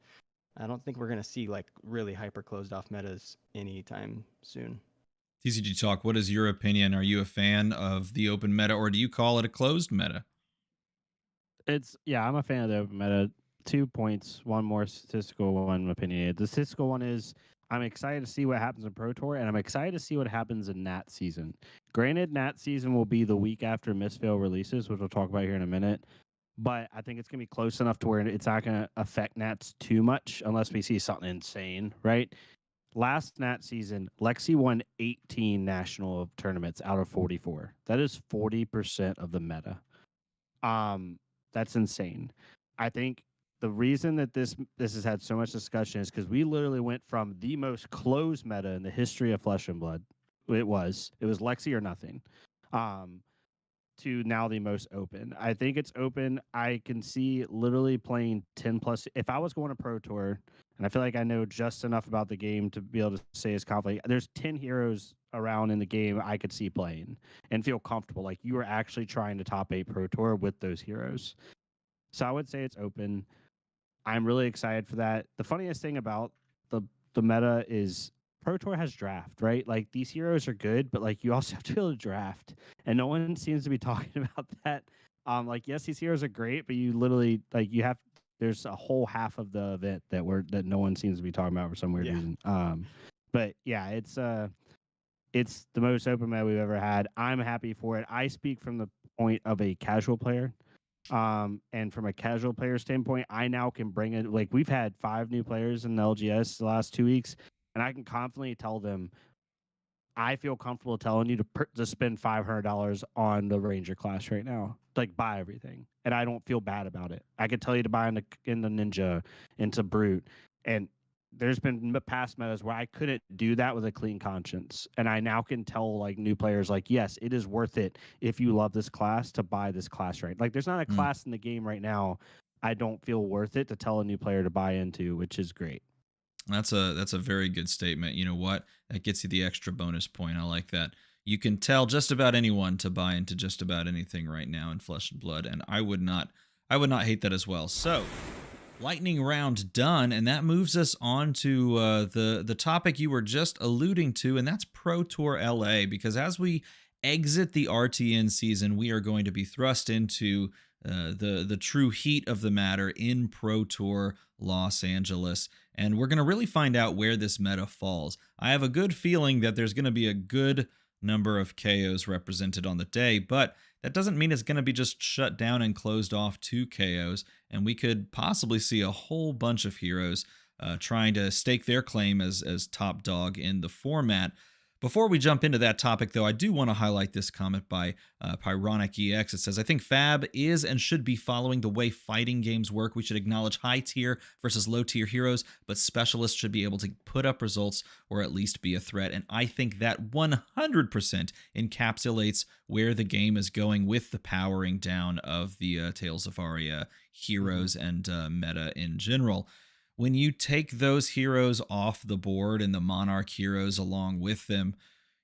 I don't think we're going to see like really hyper closed off metas anytime soon. TCG Talk, what is your opinion? Are you a fan of the open meta, or do you call it a closed meta? I'm a fan of the open meta. 2 points, one more statistical, one opinionated. The statistical one is I'm excited to see what happens in Pro Tour, and I'm excited to see what happens in Nat season. Granted, Nat season will be the week after Mistveil releases, which we'll talk about here in a minute. But I think it's going to be close enough to where it's not going to affect Nats too much unless we see something insane, right? Last Nat season, Lexi won 18 national tournaments out of 44. That is 40% of the meta. That's insane. I think the reason that this has had so much discussion is because we literally went from the most closed meta in the history of Flesh and Blood. It was Lexi or nothing. To now the most open. I think it's open. I can see literally playing 10 plus. If I was going to Pro Tour, and I feel like I know just enough about the game to be able to say it's confident, there's 10 heroes around in the game I could see playing and feel comfortable. Like you are actually trying to top 8 Pro Tour with those heroes. So I would say it's open. I'm really excited for that. The funniest thing about the meta is Pro Tour has draft, right? Like these heroes are good, but like you also have to be able to draft, and no one seems to be talking about that. Like yes, these heroes are great, but you literally like there's a whole half of the event that no one seems to be talking about for some weird reason. But yeah, it's the most open meta we've ever had. I'm happy for it. I speak from the point of a casual player. And from a casual player standpoint, I now can bring it. Like we've had 5 new players in the LGS the last 2 weeks, and I can confidently tell them, I feel comfortable telling you to spend $500 on the Ranger class right now, like buy everything, and I don't feel bad about it. I could tell you to buy in the Ninja, into Brute, and there's been past metas where I couldn't do that with a clean conscience, and I now can tell like new players like, yes, it is worth it if you love this class to buy this class, right? Like there's not a class in the game right now I don't feel worth it to tell a new player to buy into, which is great. That's a very good statement. You know what? That gets you the extra bonus point. I like that. You can tell just about anyone to buy into just about anything right now in Flesh and Blood, and I would not hate that as well. So, lightning round done, and that moves us on to the topic you were just alluding to, and that's Pro Tour LA. Because as we exit the RTN season, we are going to be thrust into the true heat of the matter in Pro Tour Los Angeles, and we're going to really find out where this meta falls. I have a good feeling that there's going to be a good number of KOs represented on the day, but that doesn't mean it's going to be just shut down and closed off to KOs, and we could possibly see a whole bunch of heroes trying to stake their claim as top dog in the format. Before we jump into that topic, though, I do want to highlight this comment by Pyronic EX. It says, I think Fab is and should be following the way fighting games work. We should acknowledge high tier versus low tier heroes, but specialists should be able to put up results or at least be a threat. And I think that 100% encapsulates where the game is going with the powering down of the Tales of Aria heroes and meta in general. When you take those heroes off the board and the Monarch heroes along with them,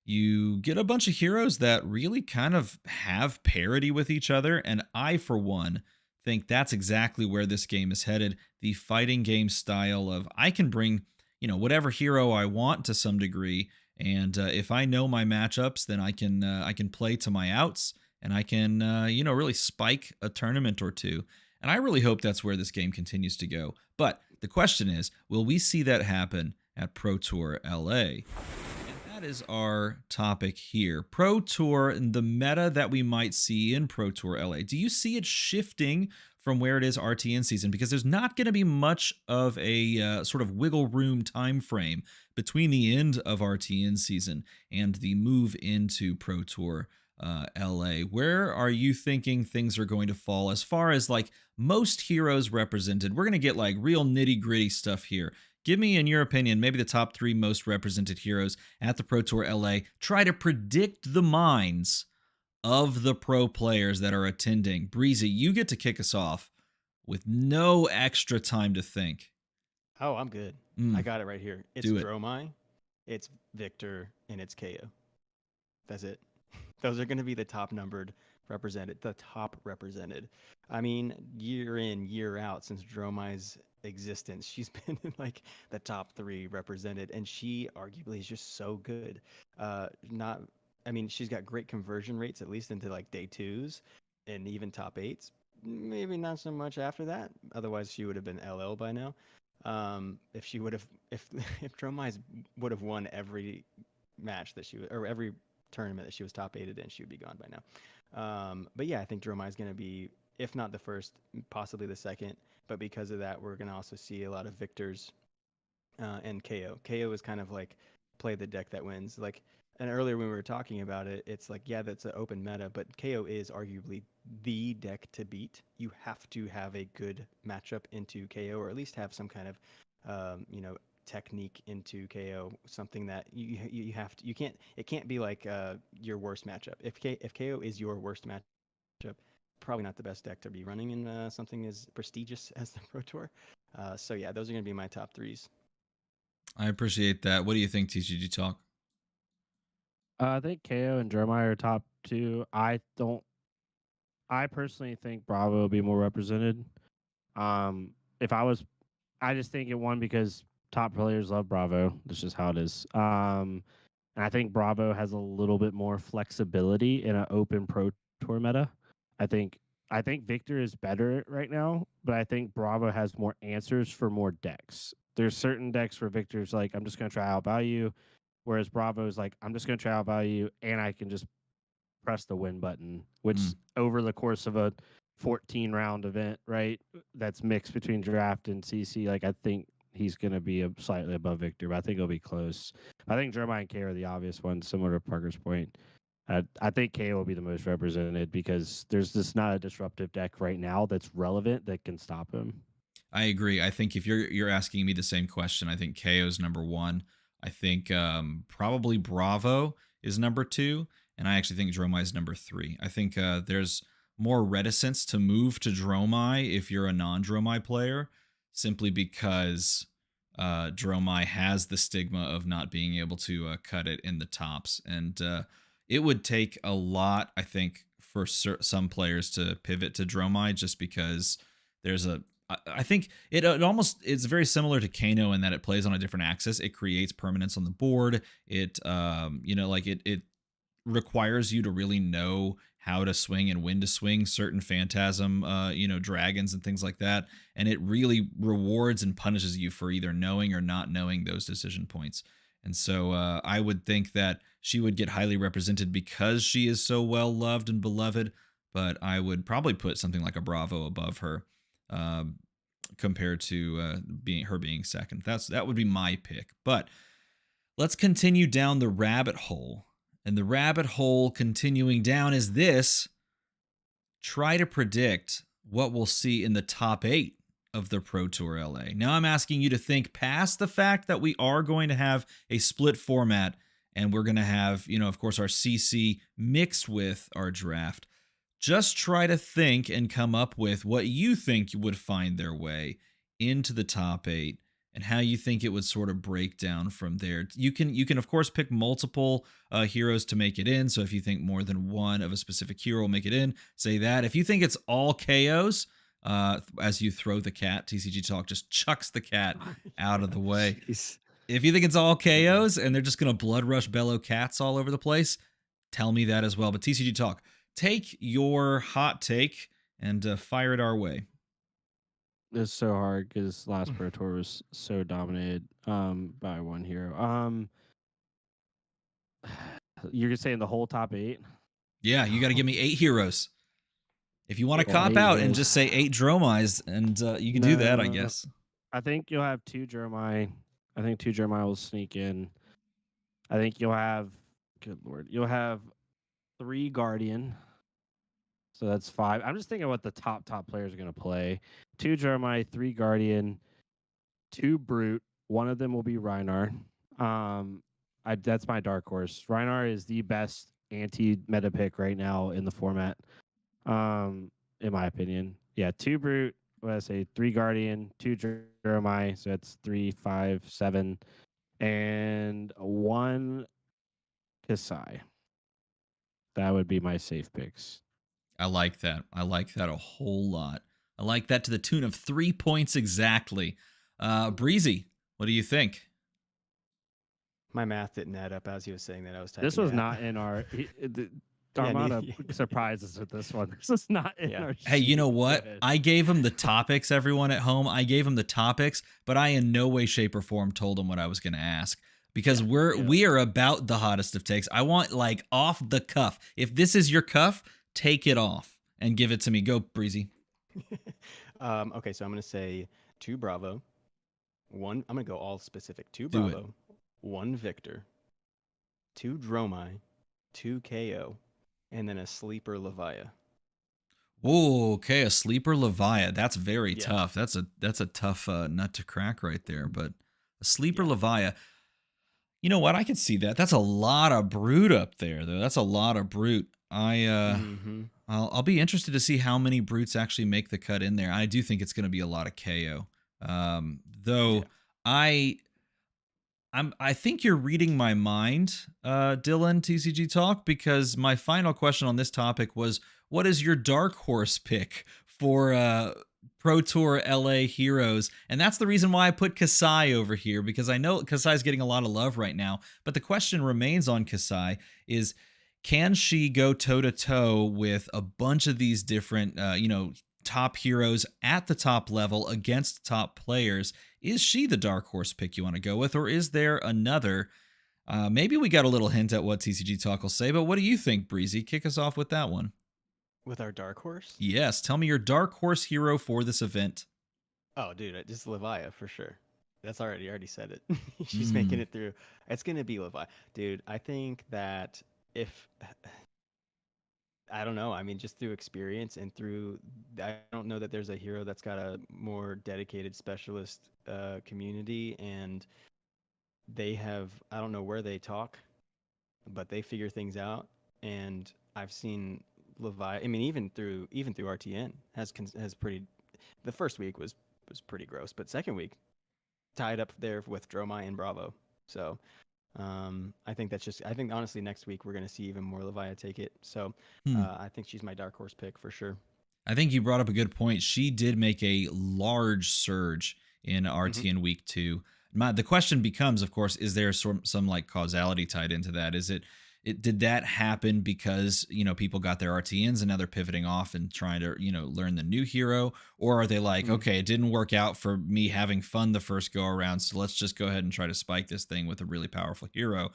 you get a bunch of heroes that really kind of have parity with each other. And I, for one, think that's exactly where this game is headed. The fighting game style of I can bring, whatever hero I want to some degree. And if I know my matchups, then I can play to my outs and I can, really spike a tournament or two. And I really hope that's where this game continues to go. But the question is, will we see that happen at Pro Tour LA? And that is our topic here. Pro Tour and the meta that we might see in Pro Tour LA. Do you see it shifting from where it is RTN season? Because there's not going to be much of a sort of wiggle room time frame between the end of RTN season and the move into Pro Tour LA. Where are you thinking things are going to fall as far as like most heroes represented? We're going to get like real nitty gritty stuff here. Give me, in your opinion, maybe the top 3 most represented heroes at the Pro Tour LA. Try to predict the minds of the pro players that are attending. Breezy, you get to kick us off with no extra time to think. Oh, I'm good. I got it right here. It's Dromai, it's Victor, and it's KO. That's it. Those are going to be the top represented. I mean, year in, year out, since Dromai's existence, she's been in like the top 3 represented, and she arguably is just so good. She's got great conversion rates, at least into like day 2s and even top 8s. Maybe not so much after that. Otherwise, she would have been LL by now. If Dromai would have won every match that or every tournament that she was top 8'd in, she would be gone by now. But yeah, I think Dromai is going to be, if not the first, possibly the second. But because of that, we're going to also see a lot of Victors and KO. KO is kind of like play the deck that wins. Like, and earlier when we were talking about it, it's like, yeah, that's an open meta, but KO is arguably the deck to beat. You have to have a good matchup into KO, or at least have some kind of, technique into KO, something that you have to, it can't be like your worst matchup. If KO is your worst matchup, probably not the best deck to be running in something as prestigious as the Pro Tour. So yeah, those are going to be my top 3s. I appreciate that. What do you think, TCG Talk? I think KO and Dromai are top 2. I personally think Bravo will be more represented. I just think it won because top players love Bravo. That's just how it is. And I think Bravo has a little bit more flexibility in an open Pro Tour meta. I think Victor is better right now, but I think Bravo has more answers for more decks. There's certain decks where Victor's like, I'm just going to try out value, whereas Bravo's like, I'm just going to try out value, and I can just press the win button, which over the course of a 14-round event, right, that's mixed between draft and CC, like I think he's going to be slightly above Victor, but I think it'll be close. I think Dromai and KO are the obvious ones, similar to Parker's point. I think KO will be the most represented because there's just not a disruptive deck right now that's relevant that can stop him. I agree. I think if you're asking me the same question, I think KO is number 1. I think probably Bravo is number 2, and I actually think Dromai is number 3. I think there's more reticence to move to Dromai if you're a non-Dromai player, simply because Dromai has the stigma of not being able to cut it in the tops. And it would take a lot, I think, for some players to pivot to Dromai, just because there's I think it almost, it's very similar to Kano in that it plays on a different axis. It creates permanence on the board. It, it requires you to really know how to swing and when to swing certain phantasm, dragons and things like that. And it really rewards and punishes you for either knowing or not knowing those decision points. And so I would think that she would get highly represented because she is so well loved and beloved. But I would probably put something like a Bravo above her compared to being second. That would be my pick. But Let's continue down the rabbit hole. And the rabbit hole continuing down is this. Try to predict what we'll see in the top 8 of the Pro Tour LA. Now I'm asking you to think past the fact that we are going to have a split format and we're going to have, of course, our CC mixed with our draft. Just try to think and come up with what you think would find their way into the top 8 and how you think it would sort of break down from there. You can of course pick multiple heroes to make it in. So if you think more than one of a specific hero will make it in, say that. If you think it's all KOs, as you throw the cat, TCG Talk just chucks the cat out of the way. Jeez. If you think it's all KOs and they're just going to blood rush bellow cats all over the place, tell me that as well. But TCG Talk, take your hot take and fire it our way. It's so hard because last Pro Tour was so dominated by one hero. You're saying the whole top 8? Yeah, you got to give me 8 heroes. If you want to Well, cop 8 out and is- just say 8 Dromais, and you can do that, I guess. I think you'll have 2 Jeremiah. I think 2 Jeremiah will sneak in. I think you'll have, good lord, you'll have 3 Guardian. So that's 5. I'm just thinking what the top players are going to play. 2 Jeremiah, 3 Guardian, 2 Brute. One of them will be Rhinar. That's my dark horse. Rhinar is the best anti-meta pick right now in the format, in my opinion. Yeah, 2 Brute. What did I say? 3 Guardian, 2 Jeremiah. So that's 3, 5, 7, and 1 Kasai. That would be my safe picks. I like that. I like that a whole lot. I like that to the tune of 3 points exactly. Breezy, what do you think? My math didn't add up as he was saying that. I was typing. This was it out. not in our. Armada surprised us with this one. This is not in our. Hey, you know sheet. what? Go ahead. I gave him the topics, everyone at home. I gave him the topics, but I in no way, shape, or form told him what I was going to ask. Because we are about the hottest of takes. I want like off the cuff. If this is your cuff, take it off and give it to me. Go, Breezy. Okay, so I'm gonna say 2 Bravo, 1. I'm gonna go all specific. 2 Do it. Bravo, 1 Victor, 2 Dromai, 2 KO, and then a sleeper Levia. Whoa, okay, a sleeper Levia. That's very Yeah. tough. That's a tough nut to crack right there. But a sleeper Levia. You know what? I can see that. That's a lot of brute up there, though. That's a lot of brute. I'll be interested to see how many brutes actually make the cut in there. I do think it's going to be a lot of KO. Though I think you're reading my mind, Dylan, TCG Talk, because my final question on this topic was, what is your dark horse pick for Pro Tour LA heroes? And that's the reason why I put Kasai over here, because I know Kasai's getting a lot of love right now. But the question remains on Kasai is, can she go toe-to-toe with a bunch of these different, top heroes at the top level against top players? Is she the dark horse pick you want to go with, or is there another? Maybe we got a little hint at what TCG Talk will say, but what do you think, Breezy? Kick us off with that one. With our dark horse? Yes, tell me your dark horse hero for this event. Oh, dude, just Levia for sure. That's already said it. She's making it through. It's gonna be Levia, dude. I think that if I don't know, I mean, just through experience and through, I don't know that there's a hero that's got a more dedicated specialist community, and they have, I don't know where they talk, but they figure things out. And I've seen Levi, I mean, even through RTN has pretty, the first week was pretty gross, but second week tied up there with Dromai and Bravo. So I think honestly next week we're going to see even more Levia take it. So I think she's my dark horse pick for sure. I think you brought up a good point. She did make a large surge in RTN week 2. The question becomes, of course, is there some like causality tied into that? Is did that happen because, people got their RTNs and now they're pivoting off and trying to, learn the new hero? Or are they like, okay, it didn't work out for me having fun the first go around, so let's just go ahead and try to spike this thing with a really powerful hero?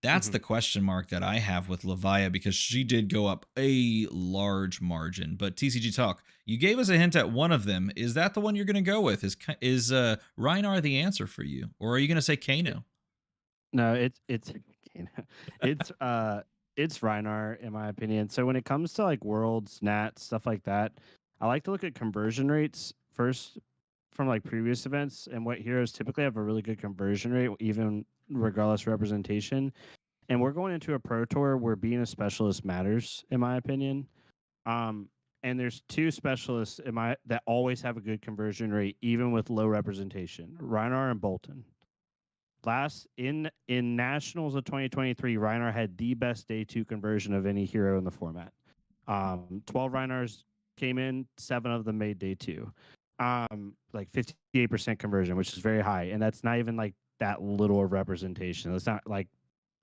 That's the question mark that I have with Levia, because she did go up a large margin. But TCG Talk, you gave us a hint at one of them. Is that the one you're going to go with? Is Rhinar the answer for you? Or are you going to say Kano? No, it's it's Reinar in my opinion. So when it comes to like worlds, nats, stuff like that, I like to look at conversion rates first from like previous events and what heroes typically have a really good conversion rate, even regardless representation. And we're going into a pro tour where being a specialist matters, in my opinion. Um, and there's two specialists in my that always have a good conversion rate, even with low representation: Reinar and Bolton. Last in nationals of 2023, Reinar had the best day two conversion of any hero in the format. 12 Reinars came in, 7 of them made day two. Like 58% conversion, which is very high, and that's not even like that little of representation. That's not like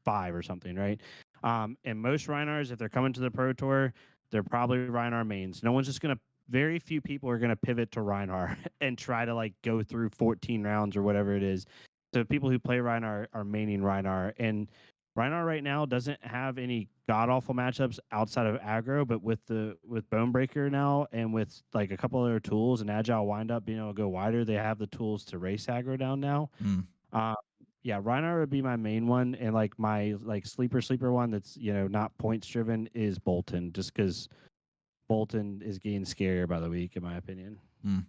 5 or something, right? And most Reinars, if they're coming to the Pro Tour, they're probably Reinar mains. No one's just gonna. Very few people are gonna pivot to Reinar and try to like go through 14 rounds or whatever it is. So people who play Reinar are maining Reinar, and Reinar right now doesn't have any god awful matchups outside of aggro, but with Bonebreaker now and with like a couple other tools and agile windup being able to go wider, they have the tools to race aggro down now. Mm. Yeah, Reinar would be my main one, and like my like sleeper one that's not points driven is Bolton, just because Bolton is getting scarier by the week, in my opinion. Mm.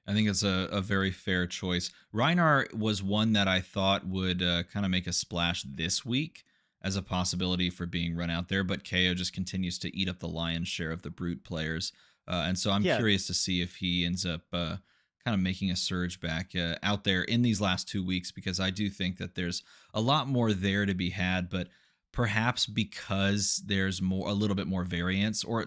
I think it's a very fair choice. Reinar was one that I thought would kind of make a splash this week as a possibility for being run out there, but KO just continues to eat up the lion's share of the brute players. And so I'm curious to see if he ends up kind of making a surge back out there in these last 2 weeks, because I do think that there's a lot more there to be had, but perhaps because there's a little bit more variance or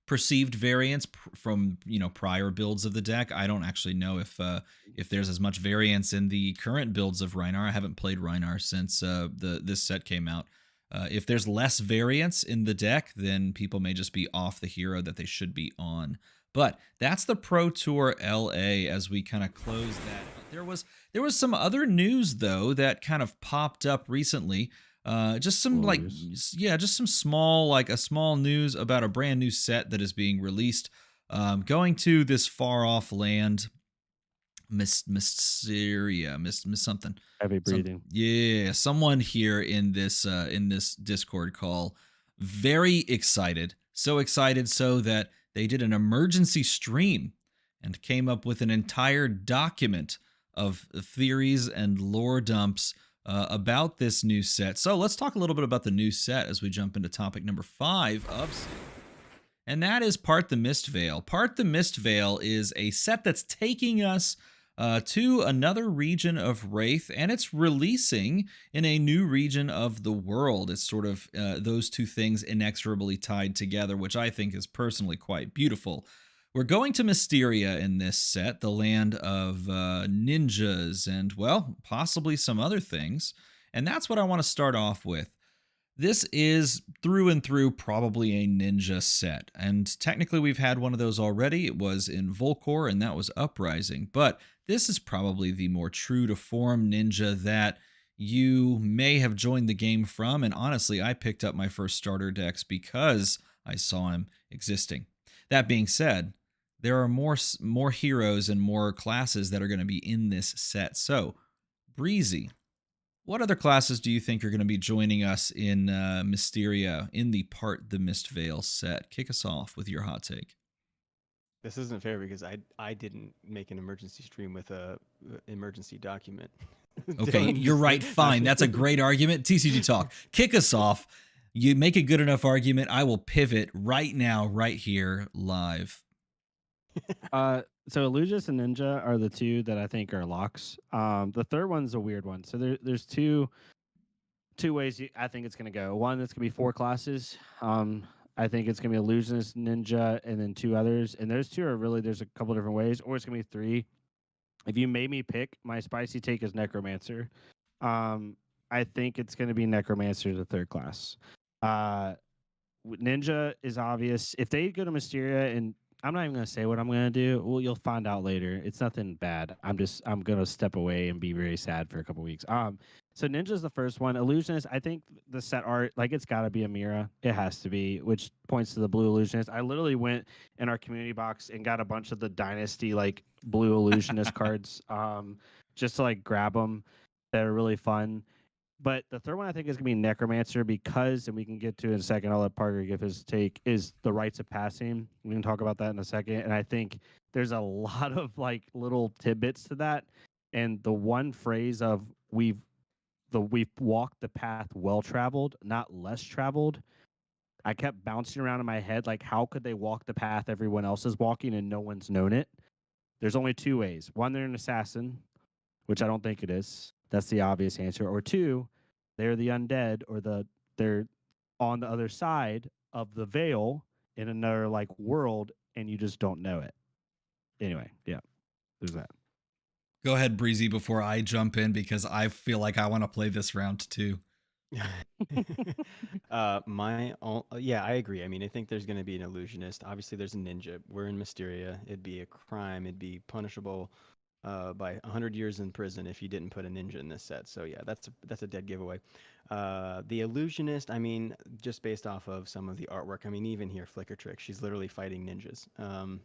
perceived variance from prior builds of the deck. I don't actually know if there's as much variance in the current builds of Reinar. I haven't played Reinar since this set came out. If there's less variance in the deck, then people may just be off the hero that they should be on. But that's the Pro Tour LA as we kind of close that. There was some other news though that kind of popped up recently. Just some just some small news about a brand new set that is being released, going to this far off land, Mysteria, miss something. Heavy breathing. Someone here in this Discord call, very excited, so excited so that they did an emergency stream and came up with an entire document of theories and lore dumps about this new set. So let's talk a little bit about the new set as we jump into topic number 5 of, and that is Part the Mistveil. Part the Mistveil is a set that's taking us to another region of Wraith, and it's releasing in a new region of the world. It's sort of those two things inexorably tied together, which I think is personally quite beautiful. We're going to Mysteria in this set, the land of ninjas and, well, possibly some other things. And that's what I want to start off with. This is through and through probably a ninja set. And technically we've had one of those already. It was in Volcor, and that was Uprising. But this is probably the more true to form ninja that you may have joined the game from. And honestly, I picked up my first starter decks because I saw him existing. That being said, there are more heroes and more classes that are going to be in this set. So, Breezy, what other classes do you think are going to be joining us in Mysteria in the Part the Mistveil set? Kick us off with your hot take. This isn't fair because I didn't make an emergency stream with a emergency document. Okay, you're right. Fine. That's a great argument. TCG Talk. Kick us off. You make a good enough argument. I will pivot right now, right here, live. So Illusius and Ninja are the two that I think are locks. The third one's a weird one. So there's two ways I think it's going to go. One, it's going to be 4 classes. I think it's going to be Illusionist, Ninja, and then 2 others. And those 2 are really, there's a couple different ways. Or it's going to be 3. If you made me pick, my spicy take is Necromancer. I think it's going to be Necromancer, the 3rd class. Ninja is obvious. If they go to Mysteria, and I'm not even going to say what I'm going to do. Well, you'll find out later. It's nothing bad. I'm going to step away and be very sad for a couple weeks. So Ninja's the first one. Illusionist, I think the set art, like, it's got to be a Mira. It has to be, which points to the blue Illusionist. I literally went in our community box and got a bunch of the Dynasty, like, blue Illusionist cards, just to, like, grab them. That are really fun. But the third one I think is gonna be Necromancer because, and we can get to it in a second. I'll let Parker give his take. Is the rites of passing? We can talk about that in a second. And I think there's a lot of like little tidbits to that. And the one phrase of we've walked the path well traveled, not less traveled. I kept bouncing around in my head like, how could they walk the path everyone else is walking and no one's known it? There's only two ways. One, they're an assassin, which I don't think it is. That's the obvious answer. Or two, they're the undead, or they're on the other side of the veil in another like world, and you just don't know it. Anyway, yeah, there's that. Go ahead, Breezy, before I jump in because I feel like I want to play this round too. Yeah, I agree. I mean, I think there's going to be an illusionist. Obviously, there's a ninja. We're in Mysteria. It'd be a crime. It'd be punishable by 100 years in prison if you didn't put a ninja in this set. So yeah, that's a dead giveaway. The illusionist. I mean, just based off of some of the artwork. I mean, even here, Flicker Trick. She's literally fighting ninjas.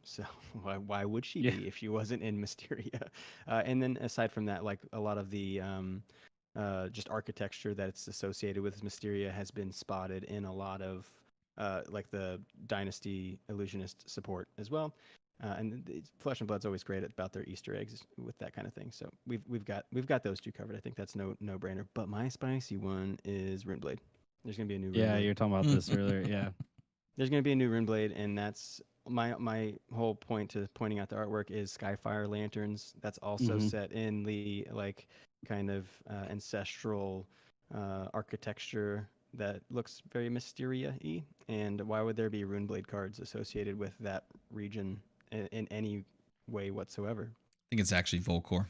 So why would she be if she wasn't in Mysteria? And then aside from that, like a lot of the just architecture that's associated with Mysteria has been spotted in a lot of like the Dynasty Illusionist support as well. And Flesh and Blood's always great about their Easter eggs with that kind of thing. So we've got those two covered. I think that's no brainer. But my spicy one is Runeblade. There's gonna be a new Runeblade. Yeah, you were talking about this earlier. Yeah, there's gonna be a new Runeblade, and that's my whole point to pointing out the artwork is Skyfire lanterns. That's also set in the like kind of ancestral architecture that looks very Mysteria-y. And why would there be Runeblade cards associated with that region in any way whatsoever? I think it's actually Volcor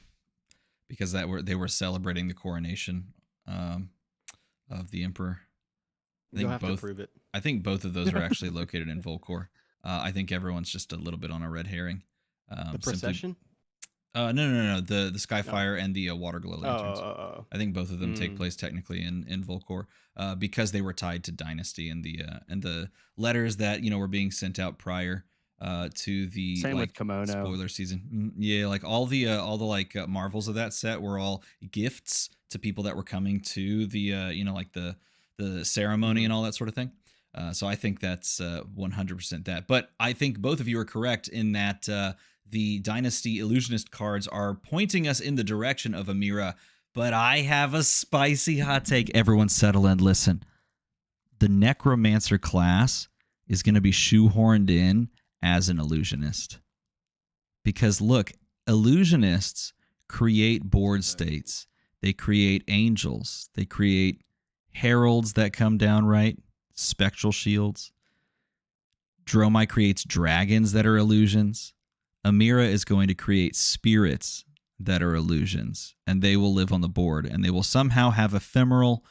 because they were celebrating the coronation of the Emperor. You'll have to prove it. I think both of those are actually located in Volcor. I think everyone's just a little bit on a red herring. The procession? No. The Skyfire and the Water Glow lanterns. I think both of them take place technically in Volcor because they were tied to Dynasty and the letters that were being sent out prior to the same with Kimono spoiler season. Yeah, like all the like marvels of that set were all gifts to people that were coming to the like the ceremony and all that sort of thing. So I think that's 100% that. But I think both of you are correct in that the Dynasty Illusionist cards are pointing us in the direction of Amira. But I have a spicy hot take. Everyone settle and listen. The Necromancer class is going to be shoehorned in as an illusionist. Because look, illusionists create board states. They create angels. They create heralds that come down right. Spectral shields. Dromai creates dragons that are illusions. Amira is going to create spirits that are illusions, and they will live on the board, and they will somehow have ephemeral,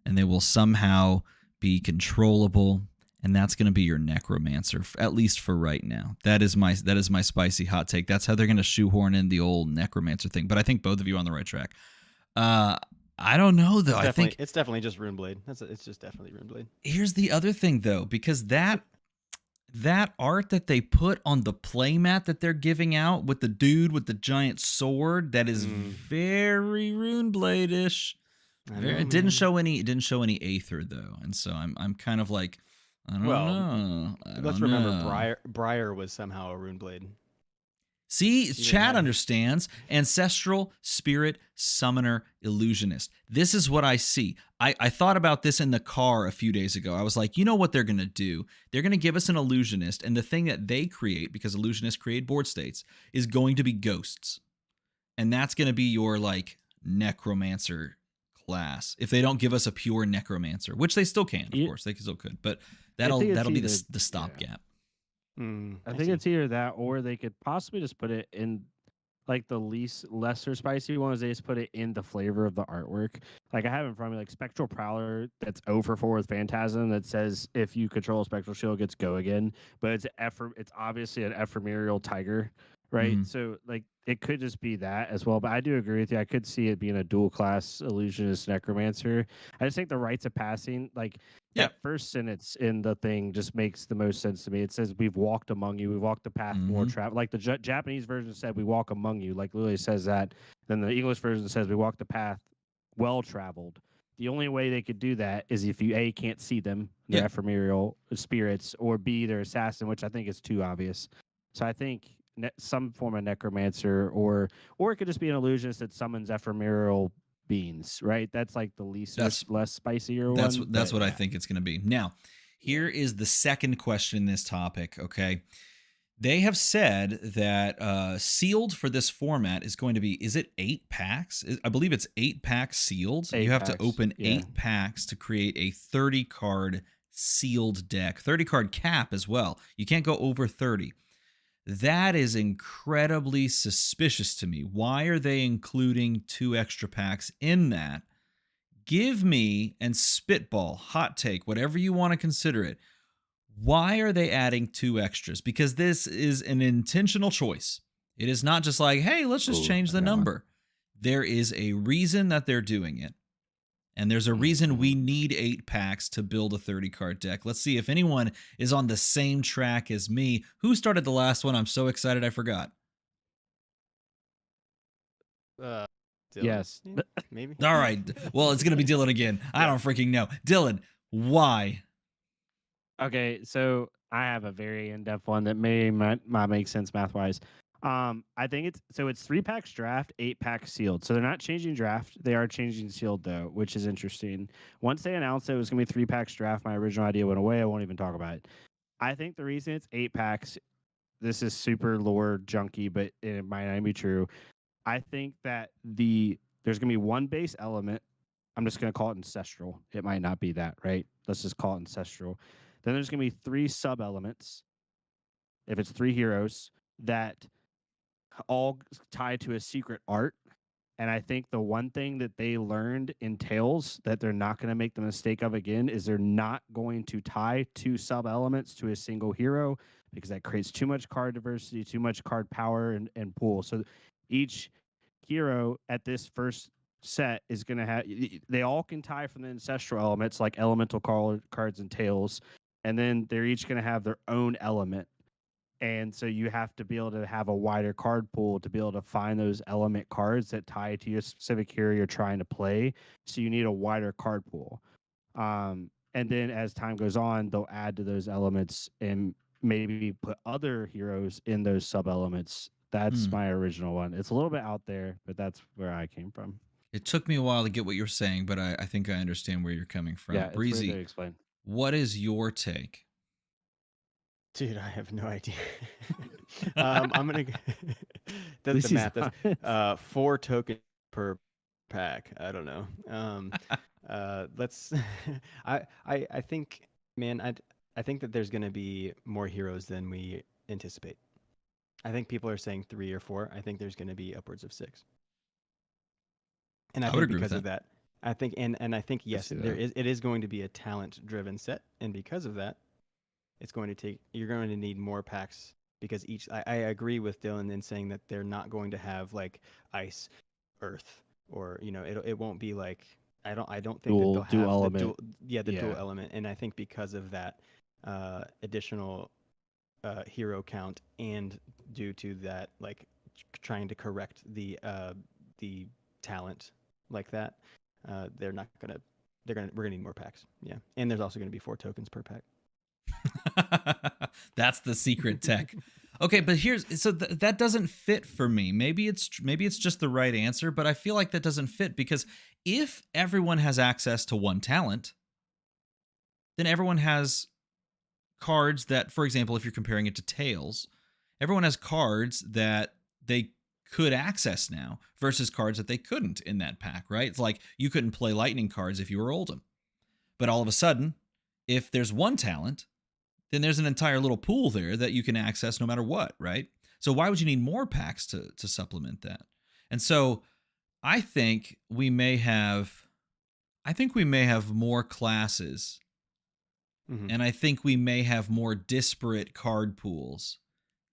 and they will somehow be controllable, and that's going to be your Necromancer, at least for right now. That is my spicy hot take. That's how they're going to shoehorn in the old Necromancer thing, but I think both of you are on the right track. I don't know though. I think it's definitely just Runeblade. It's just definitely Runeblade. Here's the other thing though, because that art that they put on the playmat that they're giving out with the dude with the giant sword, that is very Runeblade-ish. It didn't show any Aether though, and so I'm kind of like, I don't know. Let's remember Briar was somehow a Runeblade. See, Chad understands. Ancestral, spirit, summoner, illusionist. This is what I see. I thought about this in the car a few days ago. I was like, you know what they're going to do? They're going to give us an illusionist, and the thing that they create, because illusionists create board states, is going to be ghosts. And that's going to be your, like, Necromancer class. If they don't give us a pure Necromancer, which they still can, of course. They still could. But that'll be the stopgap. I think it's either that, or they could possibly just put it in like the lesser spicy ones. They just put it in the flavor of the artwork. Like I have in front of me like Spectral Prowler that's 0-for-4 with Phantasm that says if you control a Spectral Shield, gets go again. But it's obviously an ephemeral tiger, right? Mm-hmm. So like it could just be that as well. But I do agree with you. I could see it being a dual class illusionist Necromancer. I just think the rites of passing, like that first sentence in the thing just makes the most sense to me. It says, we've walked among you. We've walked the path more travel. Like the Japanese version said, we walk among you. Like literally says that. Then the English version says, we walk the path well traveled. the only way they could do that is if you A, can't see them, they're ephemeral spirits, or B, they're assassin, which I think is too obvious. So I think some form of necromancer, or it could just be an illusionist that summons ephemeral beings, right? That's like the less spicier one. That's what I think it's going to be. Now, here is the second question in this topic, okay? They have said that sealed for this format is going to be, is it 8 packs? I believe it's 8 packs sealed. You have to open 8 packs to create a 30-card sealed deck. 30-card cap as well. You can't go over 30. That is incredibly suspicious to me. Why are they including 2 extra packs in that? Give me, and spitball, hot take, whatever you want to consider it, why are they adding 2 extras? Because this is an intentional choice. It is not just like, hey, let's just change the number. There is a reason that they're doing it. And there's a reason we need 8 packs to build a 30-card deck. Let's see if anyone is on the same track as me. Who started the last one? I'm so excited I forgot. Dylan, yes. Maybe. All right. Well, it's going to be Dylan again. I don't freaking know. Dylan, why? Okay, so I have a very in-depth one that might make sense math-wise. I think it's 3 packs draft, 8 packs sealed. So they're not changing draft. They are changing sealed though, which is interesting. Once they announced it was going to be 3 packs draft, my original idea went away. I won't even talk about it. I think the reason it's 8 packs, this is super lore junky, but it might not be true. I think that there's going to be 1 base element. I'm just going to call it ancestral. It might not be that, right? Let's just call it ancestral. Then there's going to be 3 sub-elements, if it's 3 heroes, that all tie to a secret art. And I think the one thing that they learned in Tales that they're not going to make the mistake of again is they're not going to tie 2 sub-elements to a single hero, because that creates too much card diversity, too much card power and pool. So each hero at this first set is going to have, they all can tie from the ancestral elements like elemental cards and Tales, and then they're each going to have their own element. And so you have to be able to have a wider card pool to be able to find those element cards that tie to your specific hero you're trying to play. So you need a wider card pool. And then as time goes on, they'll add to those elements and maybe put other heroes in those sub-elements. That's my original one. It's a little bit out there, but that's where I came from. It took me a while to get what you're saying, but I think I understand where you're coming from. Yeah, Breezy, it's really explain. What is your take? Dude, I have no idea. I'm gonna. That's the math. That's 4 tokens per pack. I don't know. Let's. I think, man. I think that there's gonna be more heroes than we anticipate. I think people are saying 3 or 4. I think there's gonna be upwards of 6. And I think because of that, I think and I think yes, it is going to be a talent-driven set, and because of that, it's going to take. You're going to need more packs because I agree with Dylan in saying that they're not going to have like ice, earth, or it won't be like I don't think that they'll have element. the dual element, and I think because of that additional hero count and due to that like trying to correct the talent like that, we're gonna need more packs. Yeah, and there's also gonna be 4 tokens per pack. That's the secret tech. Okay, but that doesn't fit for me. Maybe it's just the right answer, but I feel like that doesn't fit because if everyone has access to 1 talent, then everyone has cards that, for example, if you're comparing it to Tales, everyone has cards that they could access now versus cards that they couldn't in that pack, right? It's like you couldn't play lightning cards if you were Oldham. But all of a sudden, if there's 1 talent, then there's an entire little pool there that you can access no matter what, right? So why would you need more packs to supplement that? And so I think we may have more classes, and I think we may have more disparate card pools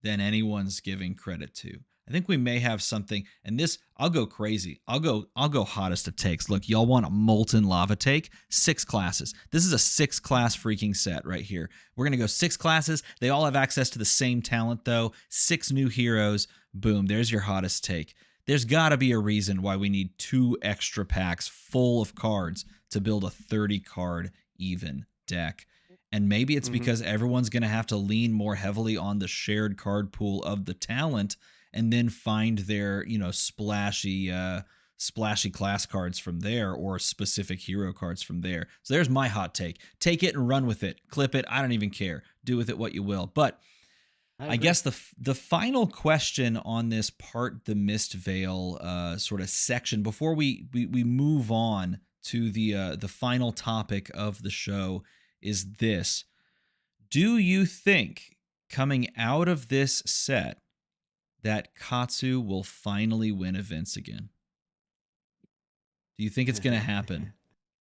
than anyone's giving credit to. I think we may have something, and this, I'll go crazy. I'll go hottest of takes. Look, y'all want a molten lava take? 6 classes. This is a 6-class freaking set right here. We're going to go 6 classes. They all have access to the same talent, though. 6 new heroes. Boom, there's your hottest take. There's got to be a reason why we need 2 extra packs full of cards to build a 30 card even deck. And maybe it's because everyone's going to have to lean more heavily on the shared card pool of the talent and then find their, splashy class cards from there or specific hero cards from there. So there's my hot take. Take it and run with it. Clip it. I don't even care. Do with it what you will. But I guess the final question on this part the Mist Veil sort of section before we move on to the final topic of the show is this: do you think coming out of this set that Katsu will finally win events again? Do you think it's going to happen?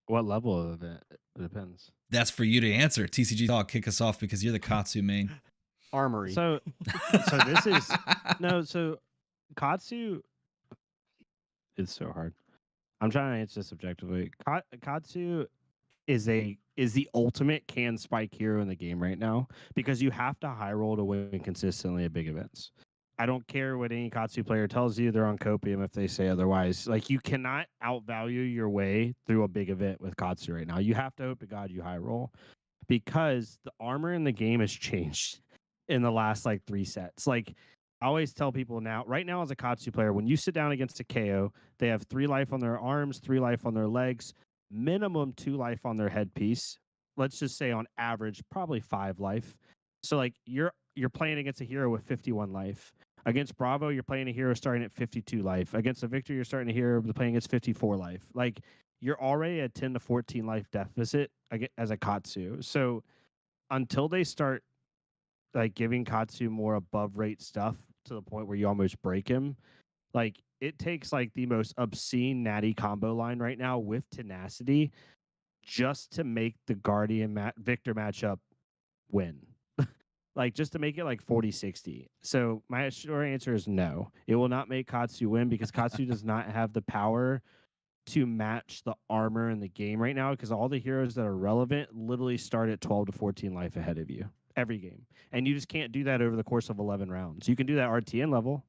What level of it? It depends. That's for you to answer. TCG Dog, kick us off because you're the Katsu main. Armory. So this is So Katsu. It's so hard. I'm trying to answer this objectively. Katsu is the ultimate can spike hero in the game right now because you have to high roll to win consistently at big events. I don't care what any Katsu player tells you; they're on copium if they say otherwise. Like, you cannot outvalue your way through a big event with Katsu right now. You have to hope to God you high roll because the armor in the game has changed in the last like 3 sets. Like, I always tell people right now as a Katsu player, when you sit down against a KO, they have 3 life on their arms, 3 life on their legs, minimum 2 life on their headpiece. Let's just say on average, probably 5 life. So like you're playing against a hero with 51 life. Against Bravo, you're playing a hero starting at 52 life. Against a Victor, you're starting a hero playing against 54 life. Like, you're already at 10 to 14 life deficit as a Katsu. So until they start like giving Katsu more above rate stuff to the point where you almost break him, like, it takes like the most obscene natty combo line right now with tenacity just to make the Guardian Victor matchup win. Like, just to make it like 40-60. So my short answer is no. It will not make Katsu win because Katsu does not have the power to match the armor in the game right now because all the heroes that are relevant literally start at 12 to 14 life ahead of you every game. And you just can't do that over the course of 11 rounds. You can do that RTN level.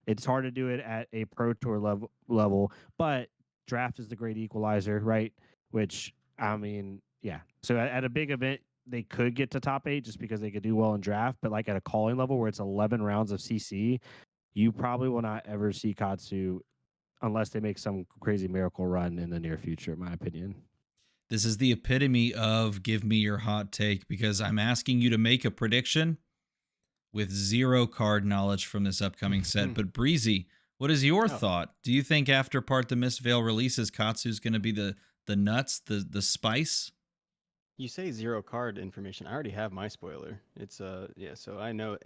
It's hard to do it at a Pro Tour level, but draft is the great equalizer, right? Which, I mean, yeah. So at a big event, they could get to top 8 just because they could do well in draft, but like at a calling level where it's 11 rounds of CC, you probably will not ever see Katsu unless they make some crazy miracle run in the near future, in my opinion. This is the epitome of give me your hot take because I'm asking you to make a prediction with 0 card knowledge from this upcoming set. But Breezy, what is your thought? Do you think after Part the Mist Veil releases, Katsu's going to be the nuts, the spice? You say 0 card information. I already have my spoiler. It's yeah, so I know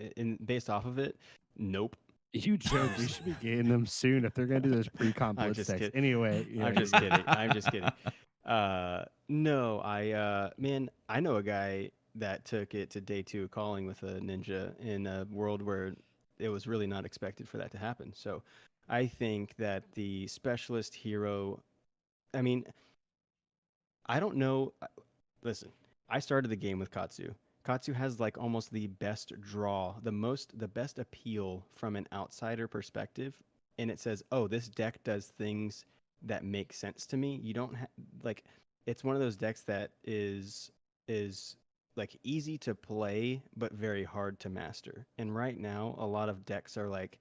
based off of it, nope. You joke. We should be getting them soon if they're going to do those pre-comp blitz decks. Anyway. Yeah, I'm just kidding. I'm just kidding. No, man, I know a guy that took it to day 2 calling with a ninja in a world where it was really not expected for that to happen. So I think that the specialist hero, I mean, I don't know. Listen, I started the game with Katsu. Katsu has like almost the best draw, the best appeal from an outsider perspective, and it says, "Oh, this deck does things that make sense to me." You don't like, it's one of those decks that is like easy to play but very hard to master. And right now, a lot of decks are like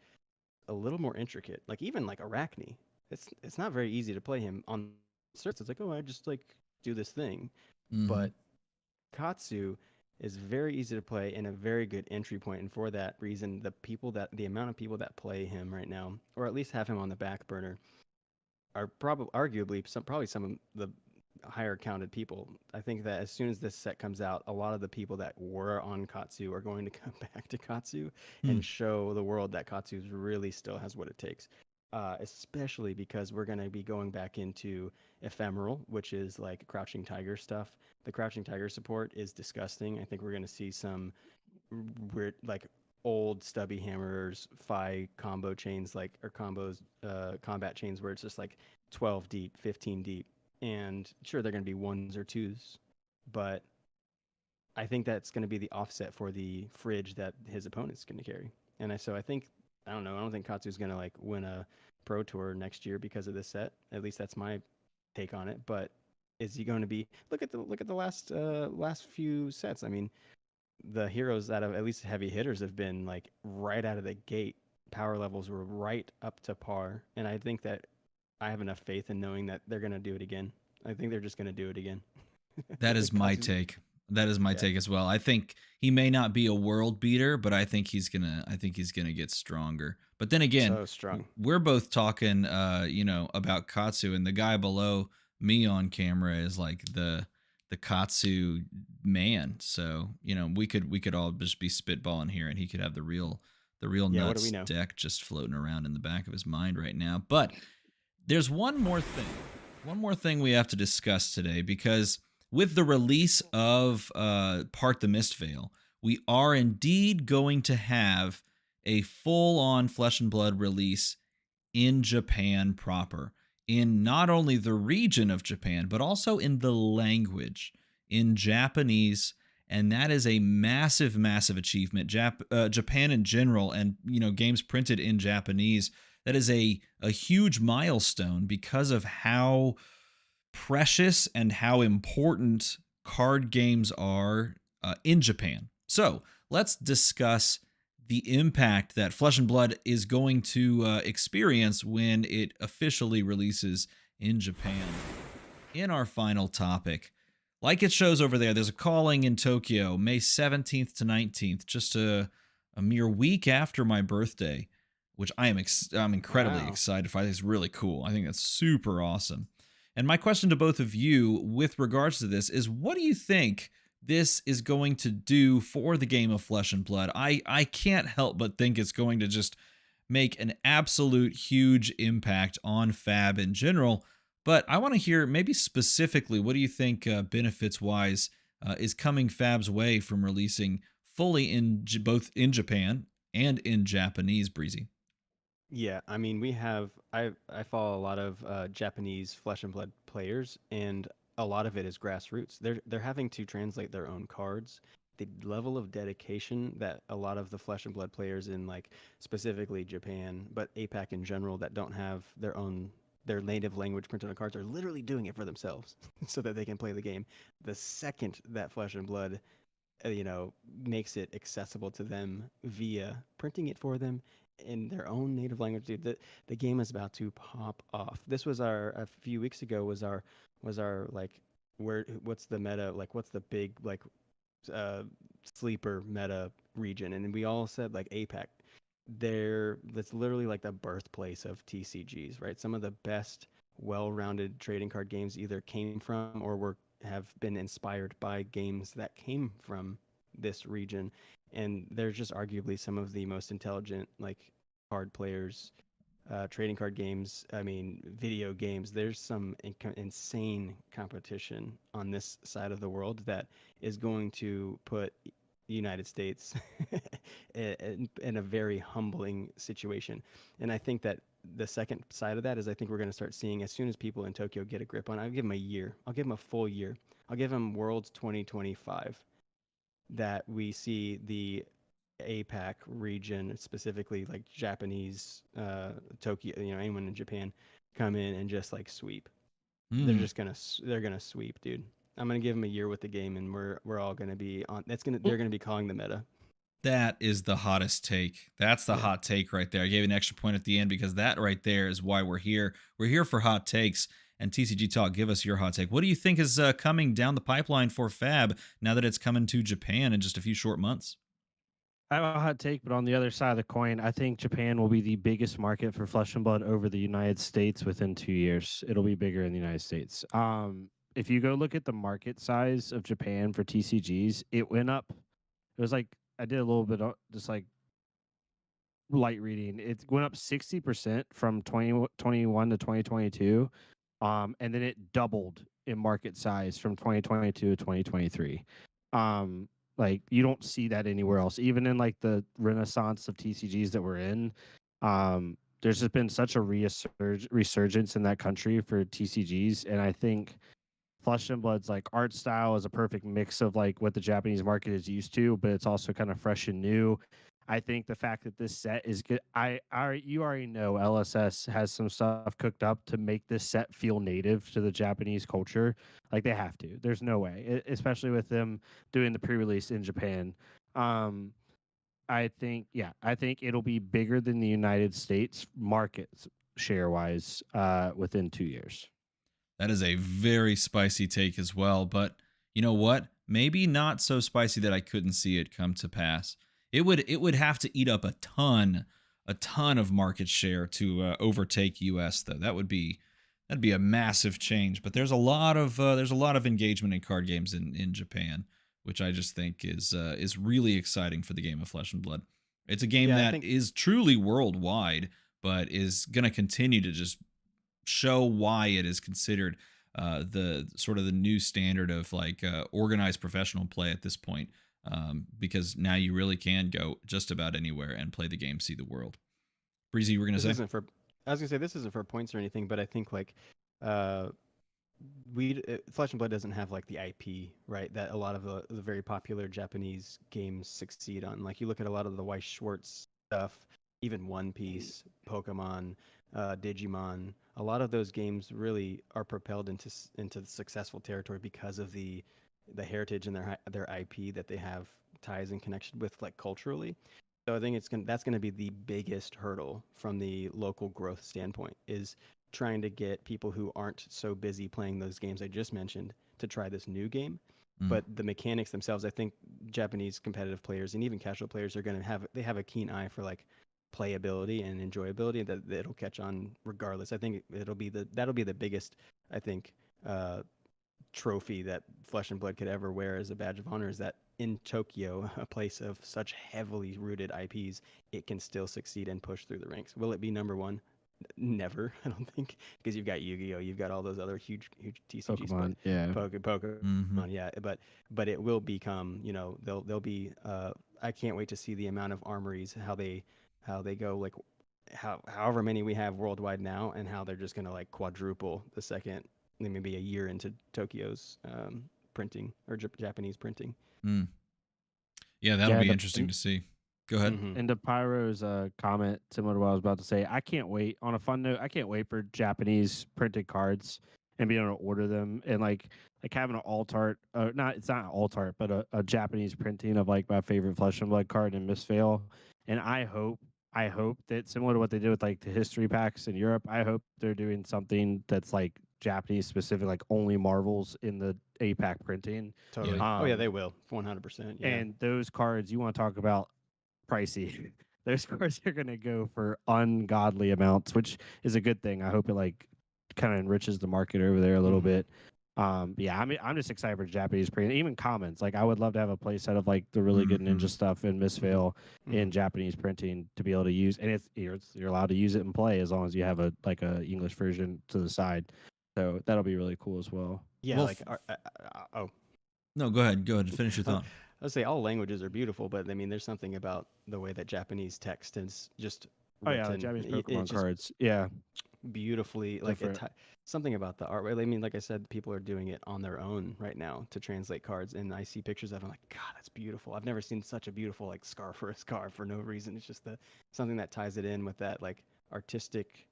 a little more intricate. Like even like Arachne, it's not very easy to play him on surface. It's like, oh, I just like do this thing, but Katsu is very easy to play and a very good entry point. And for that reason, the amount of people that play him right now, or at least have him on the back burner, are arguably some of the higher counted people. I think that as soon as this set comes out, a lot of the people that were on Katsu are going to come back to Katsu and show the world that Katsu really still has what it takes. Especially because we're going to be going back into ephemeral, which is like Crouching Tiger stuff. The Crouching Tiger support is disgusting. I think we're going to see some weird, like old stubby hammers, combo chains, or combos, combat chains where it's just like 12 deep, 15 deep. And sure, they're going to be 1s or 2s, but I think that's going to be the offset for the fridge that his opponent's going to carry. And so I think, I don't know, I don't think Katsu's going to like win a Pro Tour next year because of this set. At least that's my take on it. But Is he going to be? Look at the last few sets. I mean, the heroes that have at least heavy hitters have been like right out of the gate. Power levels were right up to par, and I think that I have enough faith in knowing that they're going to do it again. I think they're just going to do it again. That is my Katsu's, take. That is my yeah, take as well. I think he may not be a world beater, but I think he's gonna get stronger. But then again, so strong. we're both talking about Katsu, and the guy below me on camera is like the Katsu man. So, we could all just be spitballing here and he could have the real Yeah, what do we nuts know? deck just floating around in the back of his mind right now. But there's one more thing. One more thing we have to discuss today, because with the release of Part the Mist Veil, we are indeed going to have a full on Flesh and Blood release in Japan proper, in not only the region of Japan, but also in the language, in Japanese. And that is a massive, massive achievement. Japan in general, and games printed in Japanese, that is a huge milestone because of how precious and how important card games are in Japan. So let's discuss the impact that Flesh and Blood is going to experience when it officially releases in Japan. In our final topic, like it shows over there's a calling in Tokyo, May 17th to 19th, just a mere week after my birthday, which I'm incredibly Wow. excited for. I think it's really cool. I think that's super awesome. And my question to both of you with regards to this is, what do you think this is going to do for the game of Flesh and Blood? I can't help but think it's going to just make an absolute huge impact on Fab in general. But I want to hear maybe specifically, what do you think benefits wise is coming Fab's way from releasing fully in both in Japan and in Japanese, Breezy? Yeah, I mean, I follow a lot of Japanese Flesh and Blood players, and a lot of it is grassroots. They're having to translate their own cards. The level of dedication that a lot of the Flesh and Blood players in like specifically Japan, but APAC in general, that don't have their native language printed on cards, are literally doing it for themselves so that they can play the game. The second that Flesh and Blood makes it accessible to them via printing it for them in their own native language, dude, the game is about to pop off. This was a few weeks ago was our like, what's the meta, like what's the big like uh sleeper meta region, and we all said like APAC. That's literally like the birthplace of TCGs, right? Some of the best well-rounded trading card games either came from or have been inspired by games that came from this region, and they're just arguably some of the most intelligent like card players, trading card games. I mean, video games. There's some insane competition on this side of the world that is going to put the United States in a very humbling situation. And I think that the second side of that is, I think we're going to start seeing, as soon as people in Tokyo get a grip on it, I'll give them a year. I'll give them a full year. I'll give them Worlds 2025, that we see the APAC region, specifically like Japanese, Tokyo, anyone in Japan, come in and just like sweep. Hmm. They're gonna sweep, dude. I'm gonna give them a year with the game, and we're all gonna be on. They're gonna be calling the meta. That is the hottest take. That's the Yeah. hot take right there. I gave an extra point at the end because that right there is why we're here. We're here for hot takes. And TCG Talk, give us your hot take. What do you think is coming down the pipeline for Fab now that it's coming to Japan in just a few short months? I have a hot take, but on the other side of the coin, I think Japan will be the biggest market for Flesh and Blood over the United States within 2 years. It'll be bigger in the United States. If you go look at the market size of Japan for TCGs, it went up. It was like, I did a little bit of just like light reading. It went up 60% from 2021 to 2022. And then it doubled in market size from 2022 to 2023. Like, you don't see that anywhere else. Even in like the renaissance of TCGs that we're in, there's just been such a resurgence in that country for TCGs, and I think Flesh and Blood's like art style is a perfect mix of like what the Japanese market is used to, but it's also kind of fresh and new. I think the fact that this set is good, you already know LSS has some stuff cooked up to make this set feel native to the Japanese culture. Like they have to. There's no way, especially with them doing the pre-release in Japan. Um, I think it'll be bigger than the United States market share wise within 2 years. That is a very spicy take as well, but you know what? Maybe not so spicy that I couldn't see it come to pass. It would have to eat up a ton of market share to overtake US though. That'd be a massive change, but there's a lot of engagement in card games in Japan, which I just think is really exciting for the game of Flesh and Blood. It's a game Yeah, I that think is truly worldwide, but is going to continue to just show why it is considered the sort of the new standard of like organized professional play at this point. Because now you really can go just about anywhere and play the game, see the world. Breezy, you were gonna this say? isn't for. I was gonna say this isn't for points or anything, but I think like uh, Flesh and Blood doesn't have like the IP, right? That a lot of the very popular Japanese games succeed on. Like you look at a lot of the Weiss Schwartz stuff, even One Piece, Pokemon, Digimon. A lot of those games really are propelled into the successful territory because of the heritage and their IP that they have ties and connection with like culturally. So I think that's gonna be the biggest hurdle from the local growth standpoint is trying to get people who aren't so busy playing those games I just mentioned to try this new game. Mm. But the mechanics themselves, I think Japanese competitive players and even casual players are going to have a keen eye for like playability and enjoyability that it'll catch on regardless. I think that'll be the biggest, I think, trophy that Flesh and Blood could ever wear as a badge of honor is that in Tokyo, a place of such heavily rooted IPs, it can still succeed and push through the ranks. Will it be number one? Never, I don't think, because you've got Yu-Gi-Oh, you've got all those other huge TCGs, Pokemon, yeah. Pokemon, Mm-hmm. yeah, but it will become, they'll be. I can't wait to see the amount of armories, how they go like, however many we have worldwide now, and how they're just gonna like quadruple the second, maybe a year into Tokyo's printing or Japanese printing. Mm. Yeah, that'll Yeah, be interesting to see. Go ahead. Mm-hmm. and to Pyro's comment, similar to what I was about to say, I can't wait. On a fun note, I can't wait for Japanese printed cards and being able to order them and like having an alt art, not it's not an alt art, but a Japanese printing of like my favorite Flesh and Blood card in Misfail. And I hope that similar to what they did with like the history packs in Europe, I hope they're doing something that's like Japanese specific, like only Marvels in the APAC printing. Totally. Yeah. Oh yeah, they will. 100%. Yeah. And those cards, you want to talk about pricey. Those cards are going to go for ungodly amounts, which is a good thing. I hope it like kind of enriches the market over there a little Mhm. bit. Yeah, I'm just excited for Japanese print. Even commons, like I would love to have a play set of like the really good Mhm. ninja stuff in Misfail in Mhm. Japanese printing to be able to use, and you're allowed to use it and play as long as you have a like a English version to the side. So that'll be really cool as well. Yeah, Well, like oh, No, go ahead. Go ahead. Finish your thought. I'd say all languages are beautiful, but I mean, there's something about the way that Japanese text is just Oh yeah, the written. Japanese It Pokemon just cards. Yeah, beautifully, like different. something about the art. I mean, like I said, people are doing it on their own right now to translate cards, and I see pictures of it. I'm like, God, that's beautiful. I've never seen such a beautiful like scarf for a scarf for no reason. It's just something that ties it in with that like artistic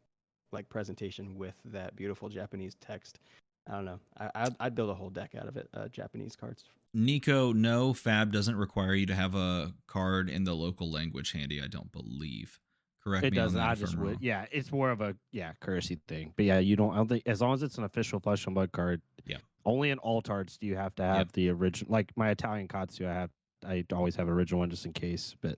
like presentation with that beautiful Japanese text. I don't know. I'd build a whole deck out of it. Japanese cards. Nico, no, Fab doesn't require you to have a card in the local language handy, I don't believe. Correct It me on doesn't. that I if just I'm would. wrong. Yeah, it's more of a courtesy thing. But yeah, you don't. I don't think as long as it's an official Flesh and Blood card. Yeah. Only in alt arts do you have to have Yep. the original. Like my Italian Katsu, I always have an original one just in case. But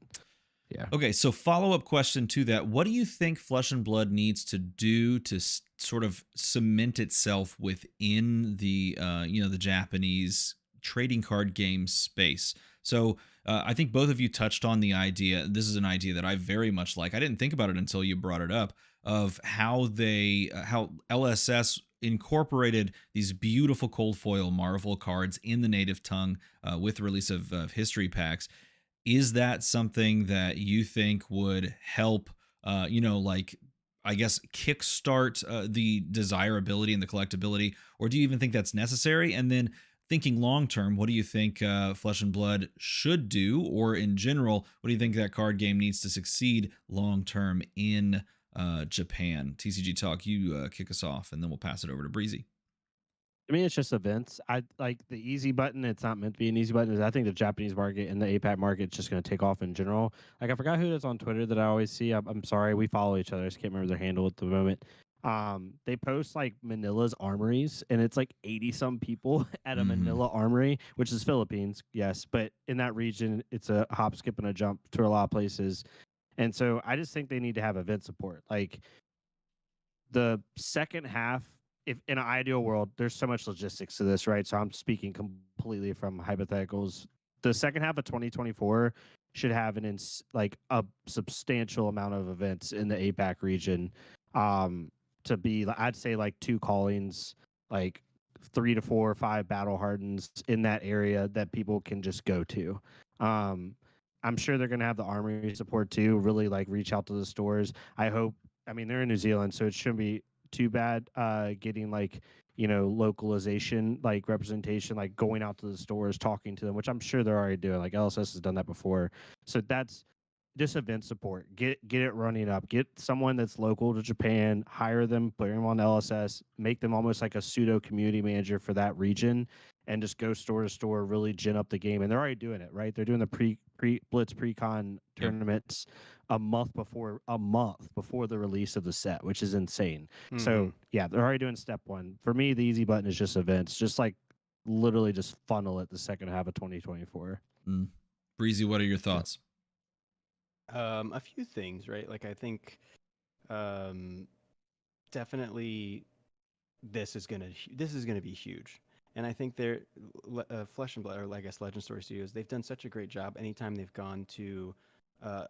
yeah, Okay, so follow-up question to that. What do you think Flesh and Blood needs to do to sort of cement itself within the the Japanese trading card game space? So I think both of you touched on the idea. This is an idea that I very much like. I didn't think about it until you brought it up of how how LSS incorporated these beautiful cold foil Marvel cards in the native tongue with the release of history packs. Is that something that you think would help like I guess kickstart the desirability and the collectability, or do you even think that's necessary? And then thinking long term, what do you think Flesh and Blood should do, or in general, what do you think that card game needs to succeed long term in Japan? TCG Talk, you kick us off, and then we'll pass it over to Breezy. To me, it's just events. I like the easy button. It's not meant to be an easy button. I think the Japanese market and the APAC market is just going to take off in general. Like I forgot who it is on Twitter that I always see. I'm sorry, we follow each other. I just can't remember their handle at the moment. They post like Manila's armories, and it's like 80 some people at a Manila armory, which is Philippines, yes, but in that region, it's a hop, skip, and a jump to a lot of places. And so I just think they need to have event support. Like the second half, if in an ideal world, there's so much logistics to this, right? So I'm speaking completely from hypotheticals. The second half of 2024 should have like a substantial amount of events in the APAC region. To be, I'd say like 2 callings, like 3 to 4 or 5 battle hardens in that area that people can just go to. I'm sure they're going to have the armory support too, really like reach out to the stores. I hope, I mean, they're in New Zealand, so it shouldn't be too bad getting like, localization, like representation, like going out to the stores, talking to them, which I'm sure they're already doing. Like LSS has done that before. So that's just event support. Get it running up. Get someone that's local to Japan, hire them, put them on LSS, make them almost like a pseudo community manager for that region, and just go store to store, really gin up the game. And they're already doing it, right? They're doing the pre Blitz pre-con tournaments a month before the release of the set, which is insane. So yeah, they're already doing step 1. For me, the easy button is just events. Just like literally just funnel it the second half of 2024. Breezy, what are your thoughts? A few things, right? Like I think definitely this is gonna be huge. And I think they're Flesh and Blood, or I guess Legend Story Studios, they've done such a great job anytime they've gone to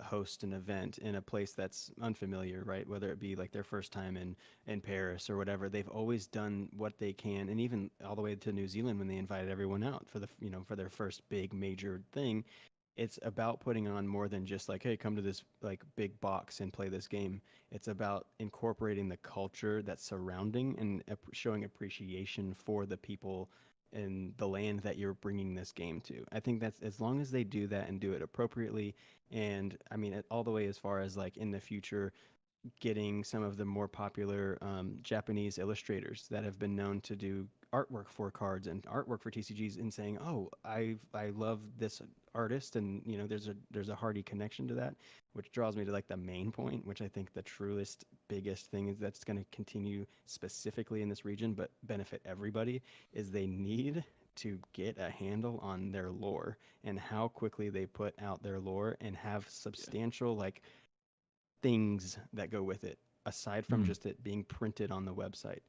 host an event in a place that's unfamiliar, right? Whether it be like their first time in Paris or whatever, they've always done what they can, and even all the way to New Zealand when they invited everyone out for for their first big major thing. It's about putting on more than just like, hey, come to this like big box and play this game. It's about incorporating the culture that's surrounding and showing appreciation for the people and the land that you're bringing this game to. I think that's, as long as they do that and do it appropriately, and I mean all the way as far as like in the future, getting some of the more popular Japanese illustrators that have been known to do artwork for cards and artwork for TCGs, and saying, "Oh, I love this artist," and there's a hearty connection to that, which draws me to like the main point, which I think the truest, biggest thing is that's going to continue specifically in this region, but benefit everybody, is they need to get a handle on their lore and how quickly they put out their lore and have substantial like things that go with it, aside from just it being printed on the website.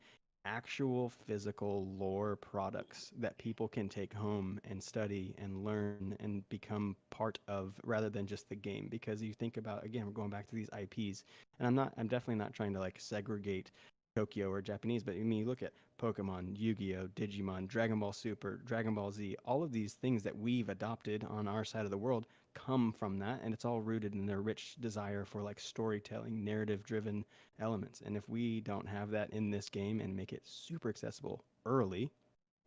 Actual physical lore products that people can take home and study and learn and become part of, rather than just the game. Because you think about, again, we're going back to these IPs, and I'm definitely not trying to like segregate Tokyo or Japanese, but I mean, you look at Pokemon, Yu-Gi-Oh, Digimon, Dragon Ball Super, Dragon Ball Z, all of these things that we've adopted on our side of the world come from that, and it's all rooted in their rich desire for like storytelling, narrative driven elements. And if we don't have that in this game and make it super accessible early,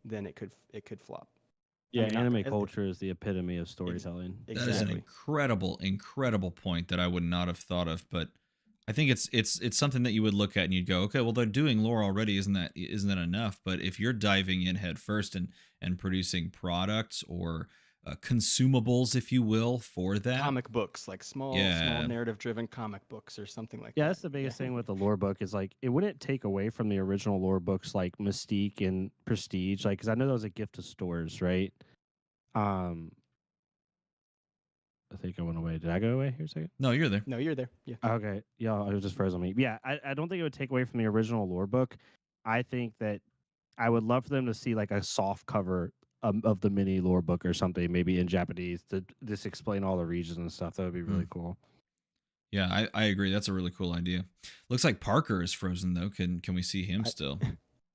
then it could flop. Yeah, anime culture is the epitome of storytelling. Exactly. That is an incredible point that I would not have thought of, but I think it's something that you would look at and you'd go, okay, well, they're doing lore already, isn't that enough? But if you're diving in head first and producing products or consumables, if you will, for that, comic books, like small narrative driven comic books or something like that. Yeah, that's the biggest thing with the lore book, is like it wouldn't take away from the original lore books like Mystique and Prestige, like, because I know that was a gift to stores, right? I think I went away. Did I go away here a second? No, you're there. No, you're there. Yeah. Okay. Yeah, I was just frozen me. Yeah, I don't think it would take away from the original lore book. I think that I would love for them to see like a soft cover of the mini lore book or something, maybe in Japanese, to just explain all the regions and stuff. That would be really cool. Yeah, I agree. That's a really cool idea. Looks like Parker is frozen though. Can we see him still?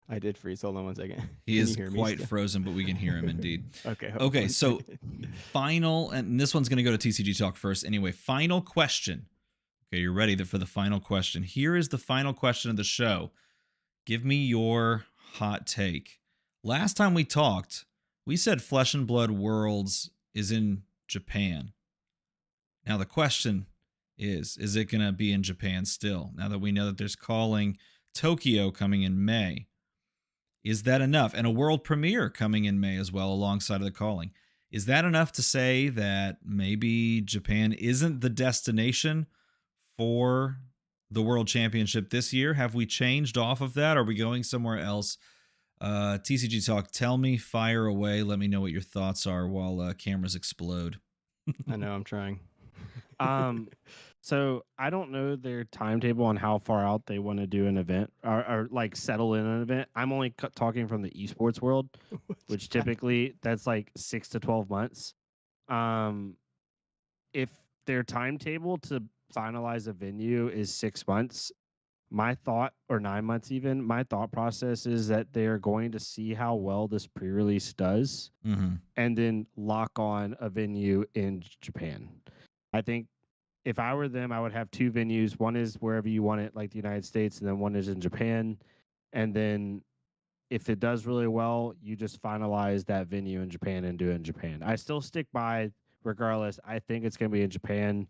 I did freeze. Hold on one second. He is quite frozen, but we can hear him indeed. Okay. So final, and this one's going to go to TCG Talk first. Anyway, final question. Okay, you're ready for the final question. Here is the final question of the show. Give me your hot take. Last time we talked, We said Flesh and Blood Worlds is in Japan. Now the question is it going to be in Japan still? Now that we know that there's calling Tokyo coming in May, is that enough? And a world premiere coming in May as well alongside of the calling. Is that enough to say that maybe Japan isn't the destination for the World Championship this year? Have we changed off of that? Are we going somewhere else? TCG Talk, tell me, fire away. Let me know what your thoughts are while cameras explode. I know, I'm trying. So I don't know their timetable on how far out they want to do an event or like settle in an event. I'm only talking from the esports world, which typically that's like 6 to 12 months. If their timetable to finalize a venue is 6 months, my thought, or 9 months even, my thought process is that they are going to see how well this pre-release does and then lock on a venue in Japan. I think if I were them, I would have 2 venues. One is wherever you want it, like the United States, and then one is in Japan. And then if it does really well, you just finalize that venue in Japan and do it in Japan. I still stick by, regardless, I think it's going to be in Japan.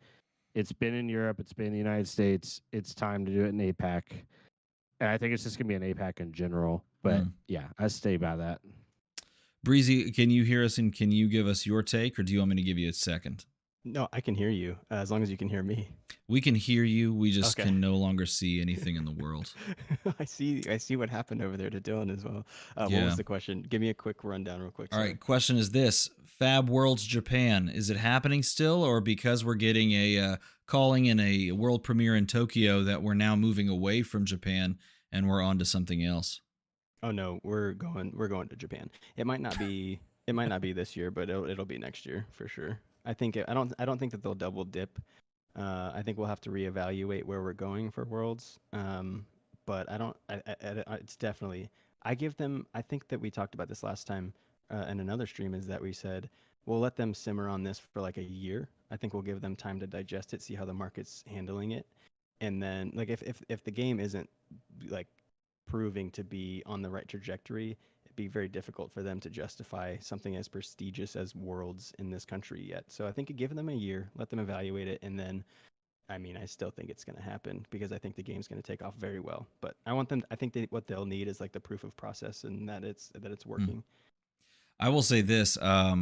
It's been in Europe. It's been in the United States. It's time to do it in APAC. And I think it's just going to be an APAC in general. But yeah, I stay by that. Breezy, can you hear us and can you give us your take, or do you want me to give you a second? No, I can hear you as long as you can hear me. We can hear you. We just can no longer see anything in the world. I see what happened over there to Dylan as well. What was the question? Give me a quick rundown real quick. All right. Question is this: Fab Worlds Japan, is it happening still, or because we're getting a calling in a world premiere in Tokyo that we're now moving away from Japan and we're on to something else? Oh no, we're going to Japan. It might not be this year, but it'll be next year for sure. I don't think that they'll double dip. I think we'll have to reevaluate where we're going for Worlds. But it's definitely, I think that we talked about this last time in another stream, is that we said we'll let them simmer on this for like a year. I think we'll give them time to digest it, see how the market's handling it. And then like if the game isn't like proving to be on the right trajectory, be very difficult for them to justify something as prestigious as Worlds in this country yet. So I think give them a year, let them evaluate it, and then, I mean, I still think it's going to happen because I think the game's going to take off very well. But I think what they'll need is like the proof of process and that it's working. I will say this: I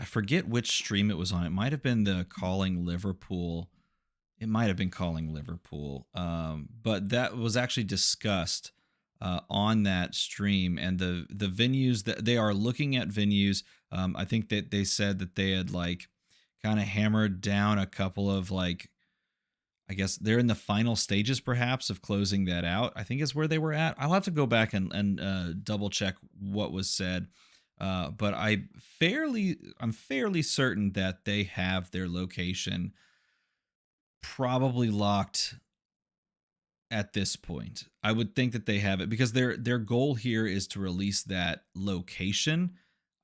forget which stream it was on. It might have been the Calling Liverpool. It might have been Calling Liverpool, but that was actually discussed on that stream, and the venues that they are looking at venues. I think that they said that they had like kind of hammered down a couple of like, I guess they're in the final stages perhaps of closing that out, I think is where they were at. I'll have to go back and double check what was said. But I'm fairly certain that they have their location probably locked at this point. I would think that they have it because their goal here is to release that location,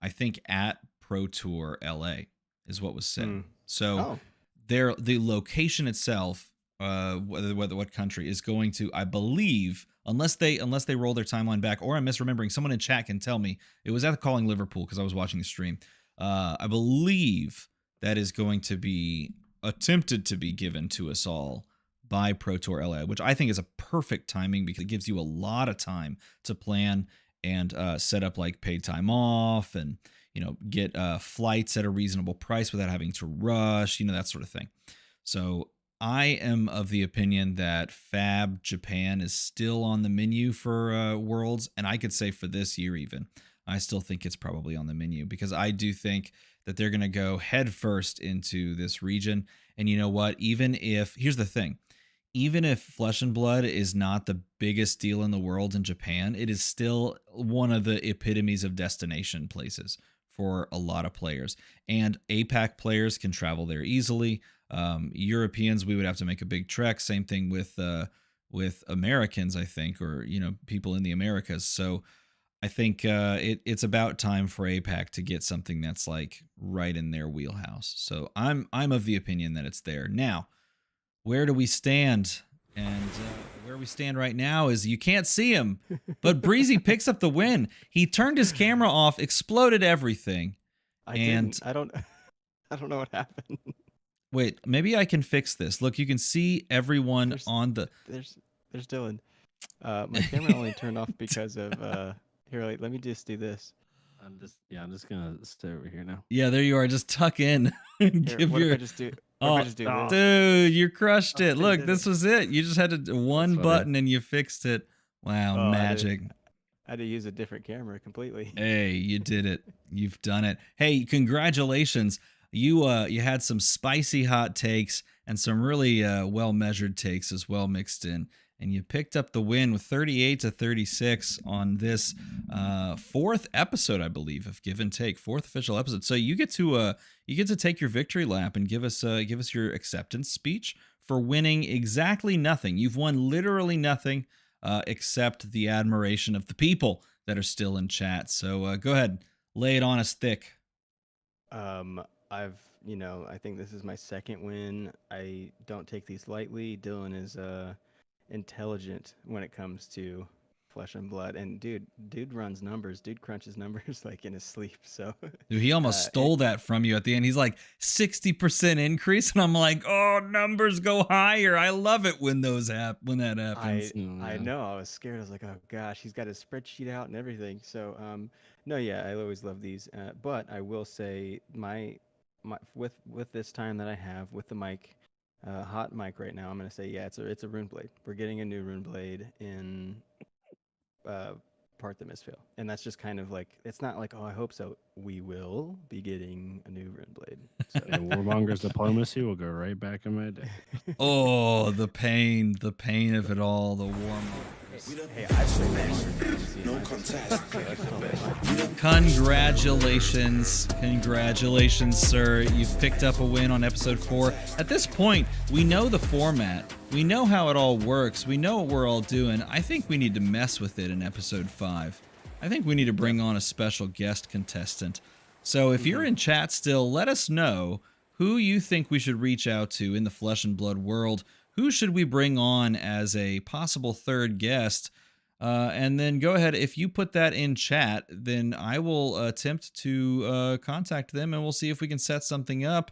I think, at Pro Tour LA is what was said. So the location itself, what country is going to, I believe, unless they roll their timeline back, or I'm misremembering, someone in chat can tell me, it was at the Calling Liverpool because I was watching the stream. I believe that is going to be attempted to be given to us all by Pro Tour LA, which I think is a perfect timing because it gives you a lot of time to plan and set up like paid time off and, get flights at a reasonable price without having to rush, that sort of thing. So I am of the opinion that Fab Japan is still on the menu for Worlds, and I could say for this year even. I still think it's probably on the menu because I do think that they're going to go headfirst into this region. And you know what? Here's the thing. Even if Flesh and Blood is not the biggest deal in the world in Japan, it is still one of the epitomes of destination places for a lot of players. And APAC players can travel there easily. Europeans, we would have to make a big trek. Same thing with Americans, I think, or people in the Americas. So I think it's about time for APAC to get something that's like right in their wheelhouse. So I'm of the opinion that it's there now. Where do we stand And where we stand right now is you can't see him, but Breezy picks up the win. He turned his camera off, exploded everything. I And didn't. I don't. I don't know what happened. wait, maybe I can fix this. Look, you can see everyone on the. There's Dylan. My camera only turned off because of here. Let me just do this. I'm just gonna stay over here now. Yeah, there you are. Just tuck in. And Here, give what your. if I just do? What if I just do this? Dude, you crushed Oh, it. I Look, did this it. was it. You just had to one funny. button and you fixed it. Wow, Oh, magic. I had to use a different camera completely. Hey, you did it. You've done it. Hey, congratulations. You had some spicy hot takes and some really well measured takes as well mixed in. And you picked up the win with 38 to 36 on this fourth episode, I believe, of Give and Take, fourth official episode. So you get to take your victory lap and give us your acceptance speech for winning exactly nothing. You've won literally nothing except the admiration of the people that are still in chat. So go ahead, lay it on us thick. I think this is my second win. I don't take these lightly. Dylan is intelligent when it comes to flesh and blood, and dude runs numbers. Dude crunches numbers like in his sleep. So Dude, he almost stole that from you at the end. He's like 60% increase, and I'm like, oh, numbers go higher. I love it when when that happens. I know. I was scared. I was like, oh gosh, he's got his spreadsheet out and everything. So no, yeah, I always love these. But I will say my with this time that I have with the mic, hot mic right now, I'm gonna say it's a rune blade. We're getting a new rune blade in Part the Misfail, and that's just kind of like, it's not like, oh, I hope so. We will be getting a new rune blade. So. And Warmonger's diplomacy will go right back in my day. Oh, the pain of it all, the warmongers. Hey, I've played no contest. Congratulations, sir. You've picked up a win on episode 4. At this point, we know the format. We know how it all works. We know what we're all doing. I think we need to mess with it in episode 5. I think we need to bring on a special guest contestant. So if you're in chat still, let us know who you think we should reach out to in the Flesh and Blood world. Who should we bring on as a possible third guest? And then go ahead. If you put that in chat, then I will attempt to contact them, and we'll see if we can set something up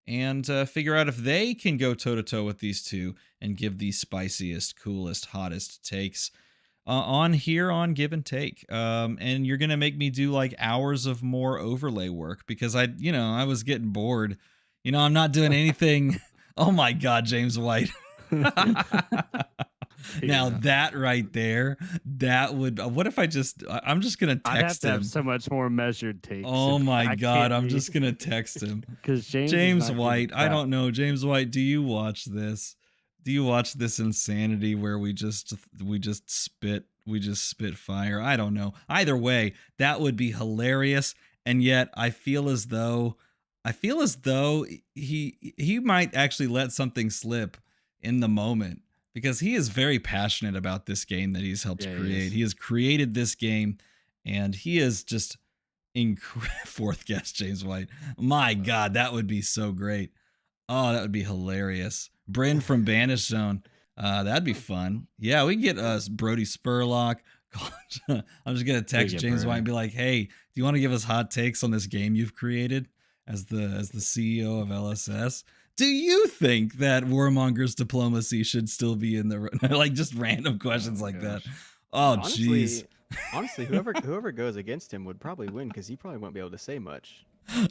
and figure out if they can go toe-to-toe with these two and give the spiciest, coolest, hottest takes on here on Give and Take. And you're going to make me do like hours of more overlay work because I was getting bored. I'm not doing anything. Oh my God, James White. Now that right there, that would, what if I'm just going to text him. I'd have to have so much more measured takes. Oh my God, I'm just going to text him. Because James White, I don't know. James White, do you watch this? Do you watch this insanity where we just spit fire? I don't know. Either way, that would be hilarious. And yet I feel as though he might actually let something slip in the moment because he is very passionate about this game that he's helped create. He has created this game, and he is just fourth guest, James White. My God, that would be so great. Oh, that would be hilarious. Bryn from Banished Zone. That'd be fun. Yeah, we can get Brody Spurlock. I'm just gonna text James White and be like, "Hey, do you want to give us hot takes on this game you've created as the CEO of LSS? Do you think that Warmonger's diplomacy should still be in the like just random questions like that?" Oh, jeez. Honestly, whoever goes against him would probably win because he probably won't be able to say much.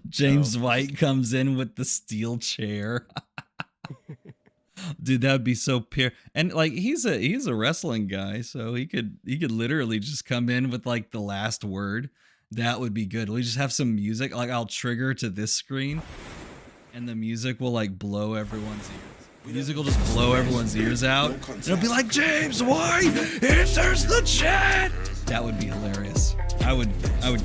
James White comes in with the steel chair. Dude, that would be so pure. And like he's a wrestling guy, so he could literally just come in with like the last word. That would be good. We just have some music. Like I'll trigger to this screen, and the music will like blow everyone's ears. The music will just blow everyone's ears out. And it'll be like, James White enters the chat. That would be hilarious. I would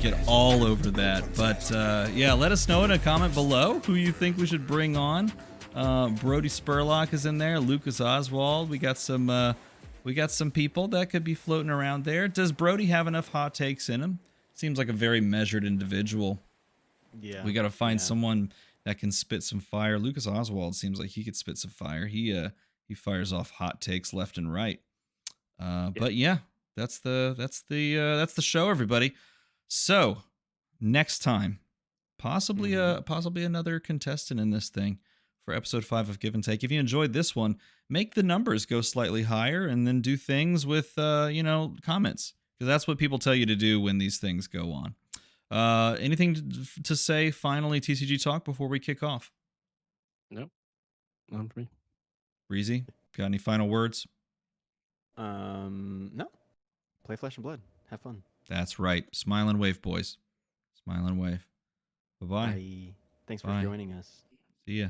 get all over that. But yeah, let us know in a comment below who you think we should bring on. Brody Spurlock is in there. Lucas Oswald. We got some people that could be floating around there. Does Brody have enough hot takes in him? Seems like a very measured individual. Yeah. We got to find someone that can spit some fire. Lucas Oswald seems like he could spit some fire. He's He fires off hot takes left and right. Yeah. But yeah, that's the show, everybody. So next time, possibly another contestant in this thing for episode 5 of Give and Take. If you enjoyed this one, make the numbers go slightly higher, and then do things with comments, because that's what people tell you to do when these things go on. Anything to say finally, TCG Talk, before we kick off? Nope. Not for me. Breezy, got any final words? No. Play Flesh and Blood. Have fun. That's right. Smile and wave, boys. Smile and wave. Bye-bye. Bye. Thanks for Bye. joining us. See ya.